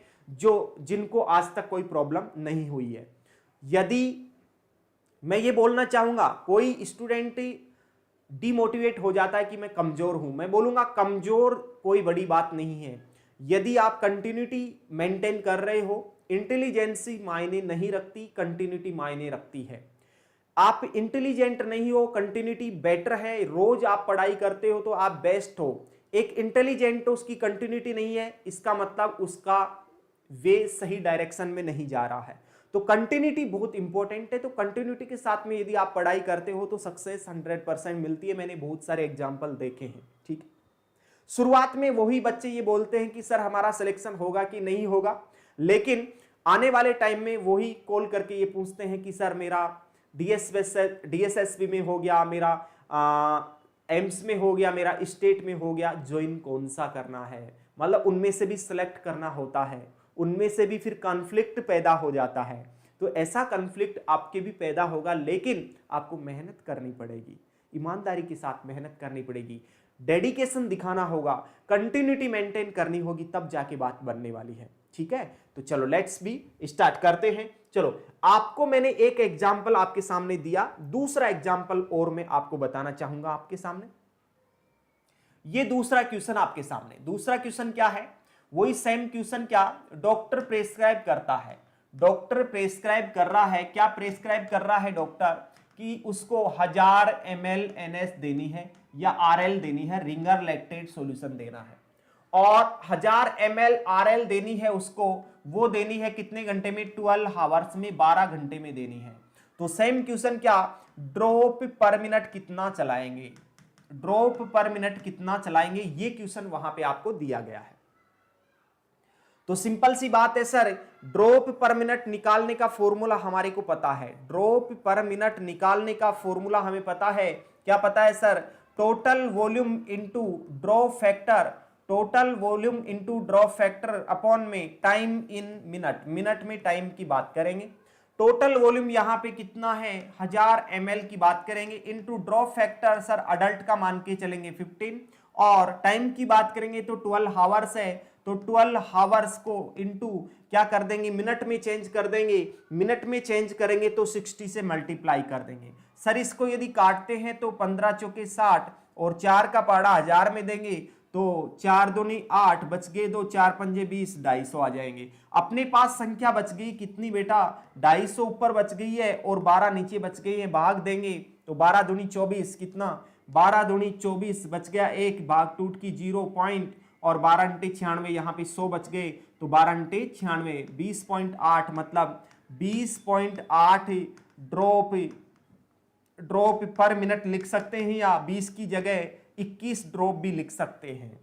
जिनको आज तक कोई प्रॉब्लम नहीं हुई है। यदि मैं ये बोलना चाहूंगा, कोई स्टूडेंट डिमोटिवेट हो जाता है कि मैं कमजोर हूं, मैं बोलूंगा कमजोर कोई बड़ी बात नहीं है। यदि आप कंटिन्यूटी मेंटेन कर रहे हो, इंटेलिजेंसी मायने नहीं रखती, कंटिन्यूटी मायने रखती है। आप इंटेलिजेंट नहीं हो, कंटिन्यूटी बेटर है, रोज आप पढ़ाई करते हो तो आप बेस्ट हो। एक इंटेलिजेंट हो, उसकी कंटिन्यूटी नहीं है, इसका मतलब उसका वे सही डायरेक्शन में नहीं जा रहा है। तो कंटिन्यूटी बहुत इंपॉर्टेंट है। तो कंटिन्यूटी के साथ में यदि आप पढ़ाई करते हो तो सक्सेस 100% मिलती है। मैंने बहुत सारे एग्जाम्पल देखे हैं। ठीक है, शुरुआत में वही बच्चे ये बोलते हैं कि सर हमारा सिलेक्शन होगा कि नहीं होगा, लेकिन आने वाले टाइम में वही कॉल करके ये पूछते हैं कि सर मेरा डीएसएसबी में हो गया, मेरा एम्स में हो गया, मेरा स्टेट में हो गया, ज्वाइन कौन सा करना है। मतलब उनमें से भी सिलेक्ट करना होता है, उनमें से भी फिर कॉन्फ्लिक्ट पैदा हो जाता है। तो ऐसा कॉन्फ्लिक्ट आपके भी पैदा होगा, लेकिन आपको मेहनत करनी पड़ेगी, ईमानदारी के साथ मेहनत करनी पड़ेगी, डेडिकेशन दिखाना होगा, कंटिन्यूटी मेंटेन करनी होगी, तब जाके बात बनने वाली है। ठीक है, तो चलो लेट्स बी स्टार्ट करते हैं। चलो, आपको मैंने एक एग्जाम्पल आपके सामने दिया, दूसरा एग्जाम्पल और मैं आपको बताना चाहूंगा आपके सामने। ये दूसरा क्वेश्चन आपके सामने, दूसरा क्वेश्चन क्या है, वही सेम क्वेश्चन, क्या डॉक्टर प्रेस्क्राइब करता है, डॉक्टर प्रेस्क्राइब कर रहा है, क्या प्रेस्क्राइब कर रहा है डॉक्टर कि उसको 1000 ml NS देनी है या RL देनी है, रिंगर लैक्टेट सॉल्यूशन देना है, और 1000 ml RL देनी है उसको, वो देनी है कितने घंटे में, 12 आवर्स में, 12 घंटे में देनी है। तो सेम क्वेश्चन, क्या ड्रॉप पर मिनट कितना चलाएंगे, ड्रॉप पर मिनट कितना चलाएंगे, ये क्वेश्चन वहां पे आपको दिया गया है। तो सिंपल सी बात है सर, ड्रॉप पर मिनट निकालने का फॉर्मूला हमारे को पता है, ड्रॉप पर मिनट निकालने का फॉर्मूला हमें पता है। क्या पता है sir, total volume into drop factor, total volume into drop factor upon में टाइम इन मिनट, मिनट में टाइम की बात करेंगे। टोटल वॉल्यूम यहाँ पे कितना है, 1000 ml की बात करेंगे, into drop factor sir adult का मान के चलेंगे 15, और टाइम की बात करेंगे तो 12 आवर्स है, तो 12 आवर्स को इनटू क्या कर देंगे, मिनट में चेंज कर देंगे, मिनट में चेंज करेंगे तो 60 से मल्टीप्लाई कर देंगे। सर इसको यदि काटते हैं तो 15 चौके 60 और 4 का पहाड़ा 1000 में देंगे तो 4 दूनी 8, बच गए 2, 4 पंजे 20, 250 आ जाएंगे। अपने पास संख्या बच गई कितनी बेटा, 250 ऊपर बच गई है और 12 नीचे बच गई है, भाग देंगे तो 12 दूनी 24, कितना 12 दूनी 24, बच गया 1, भाग टूट की 0 पॉइंट, और 12 × 96 यहाँ पे 100 बच गए, तो 12 × 96 20.8, मतलब 20.8 ड्रॉप पर मिनट लिख सकते हैं, या 20 की जगह 21 ड्रॉप भी लिख सकते हैं।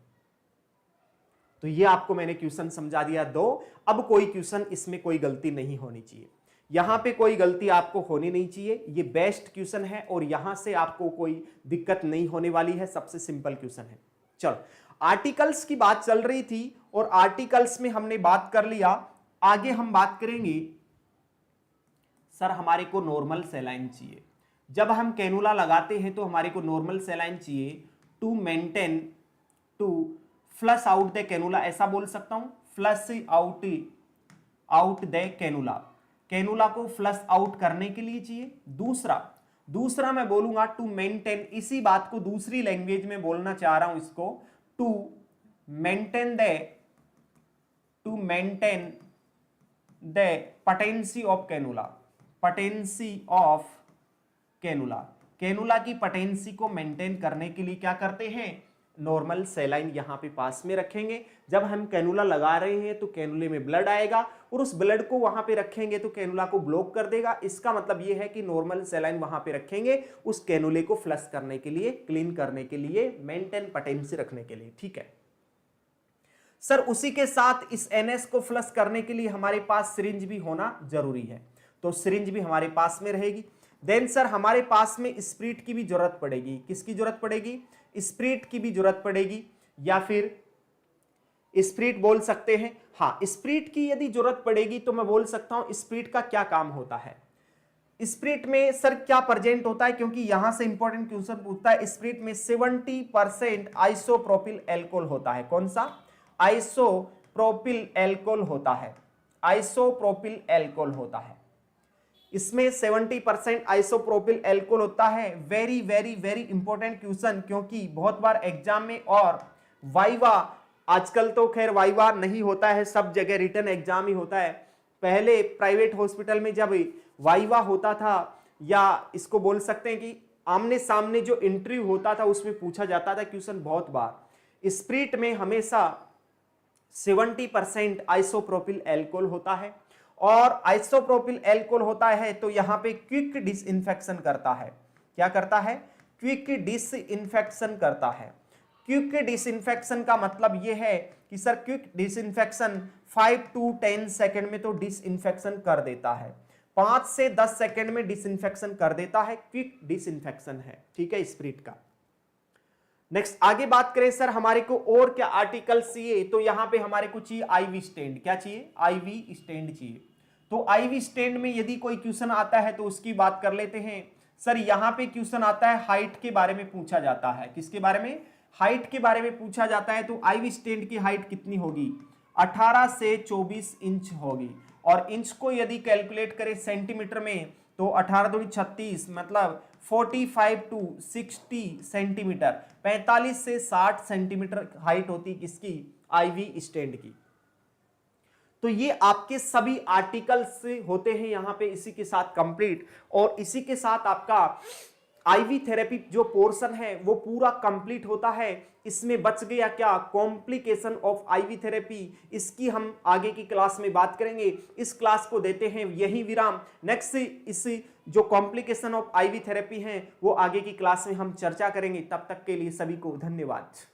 तो ये आपको मैंने क्वेश्चन समझा दिया दो। अब कोई क्वेश्चन इसमें कोई गलती नहीं होनी चाहिए, यहां पे कोई गलती आपको होनी नहीं चाहिए, ये बेस्ट क्वेश्चन है और यहां से आपको कोई दिक्कत नहीं होने वाली है, सबसे सिंपल क्वेश्चन है। चलो, आर्टिकल्स की बात चल रही थी और आर्टिकल्स में हमने बात कर लिया, आगे हम बात करेंगे सर हमारे को नॉर्मल सेलाइन चाहिए। जब हम कैनुला लगाते हैं तो हमारे को नॉर्मल सेलाइन चाहिए to maintain, to flush out the cannula, ऐसा बोल सकता हूं, flush out the cannula, cannula को फ्लश आउट करने के लिए चाहिए। दूसरा मैं बोलूंगा टू मेंटेन, इसी बात को दूसरी लैंग्वेज में बोलना चाह रहा हूं इसको, to maintain the patency of cannula, patency of cannula, cannula की पटेंसी को मेंटेन करने के लिए क्या करते हैं, नॉर्मल सेलाइन यहाँ पे पास में रखेंगे। जब हम कैनुला लगा रहे हैं तो कैनुले में ब्लड आएगा और उस ब्लड को वहां पे रखेंगे तो कैनुला को ब्लॉक कर देगा। इसका मतलब ये है कि नॉर्मल सेलाइन वहां पे रखेंगे उस कैनुले को फ्लश करने के लिए, क्लीन करने के लिए, मेंटेन पेटेंसी रखने के लिए। ठीक है सर, उसी के साथ इस NS को फ्लश करने के लिए हमारे पास सिरिंज भी होना जरूरी है, तो सिरिंज भी हमारे पास में रहेगी। देन सर हमारे पास में स्प्रिट की भी जरूरत पड़ेगी। किसकी जरूरत पड़ेगी? स्प्रिट की भी जरूरत पड़ेगी, या फिर स्प्रिट बोल सकते हैं। हाँ, स्प्रिट की यदि जरूरत पड़ेगी तो मैं बोल सकता हूं स्प्रिट का क्या काम होता है। स्प्रिट में सर क्या प्रेजेंट होता है, क्योंकि यहां से इंपॉर्टेंट क्वेश्चन पूछता है। स्प्रिट में 70% आइसोप्रोपिल एल्कोहल होता है। कौन सा? आइसोप्रोपिल एल्कोहल होता है। आइसोप्रोपिल एल्कोहल होता है, इसमें 70% आइसोप्रोपिल एल्कोहल होता है। Very very very important question, क्योंकि बहुत बार एग्जाम में और वाइवा, आजकल तो खैर वाइवा नहीं होता है, सब जगह रिटन एग्जाम ही होता है। पहले प्राइवेट हॉस्पिटल में जब वाइवा होता था, या इसको बोल सकते हैं कि आमने सामने जो इंटरव्यू होता था, उसमें पूछा जाता था क्वेश्चन बहुत बार। स्प्रिट में हमेशा 70% आइसोप्रोपिल एल्कोहल होता है, और आइसोप्रोपिल एल्कोहल होता है तो यहां पे क्विक डिसइंफेक्शन करता है। क्या करता है? क्विक डिसइंफेक्शन करता है। क्विक डिसइंफेक्शन का मतलब यह है कि sir quick disinfection 5 to 10 second में तो डिसइंफेक्शन कर देता है, 5 से 10 सेकंड में डिसइंफेक्शन कर देता है। क्विक डिसइंफेक्शन है। ठीक है स्प्रिट का। नेक्स्ट आगे बात करें सर हमारे को और क्या आर्टिकल चाहिए, तो यहां पे हमारे को चाहिए आईवी स्टैंड। क्या चाहिए? आईवी स्टैंड चाहिए। तो आईवी स्टैंड में यदि कोई क्वेश्चन आता है तो उसकी बात कर लेते हैं। सर यहां पे क्वेश्चन आता है हाइट के बारे में पूछा जाता है। किसके बारे में? हाइट के बारे में पूछा जाता है। तो आईवी स्टैंड की हाइट कितनी होगी? 18 से 24 इंच होगी, और इंच को यदि कैलकुलेट करें सेंटीमीटर में तो 18 दूनी 36, मतलब 45 to 60 सेंटीमीटर, 45 से 60 सेंटीमीटर हाइट होती किसकी? आईवी स्टैंड की। तो ये आपके सभी आर्टिकल्स होते हैं यहाँ पे इसी के साथ कंप्लीट, और इसी के साथ आपका आईवी थेरेपी जो पोर्शन है वो पूरा कंप्लीट होता है। इसमें बच गया क्या? Complication of ivy therapy. इसकी हम आगे की क्लास में बात करेंगे। इस क्लास को देते हैं यही विराम। नेक्स्ट इस जो कॉम्प्लिकेशन ऑफ आईवी थेरेपी है वो आगे की क्लास में हम चर्चा करेंगे। तब तक के लिए सभी को धन्यवाद।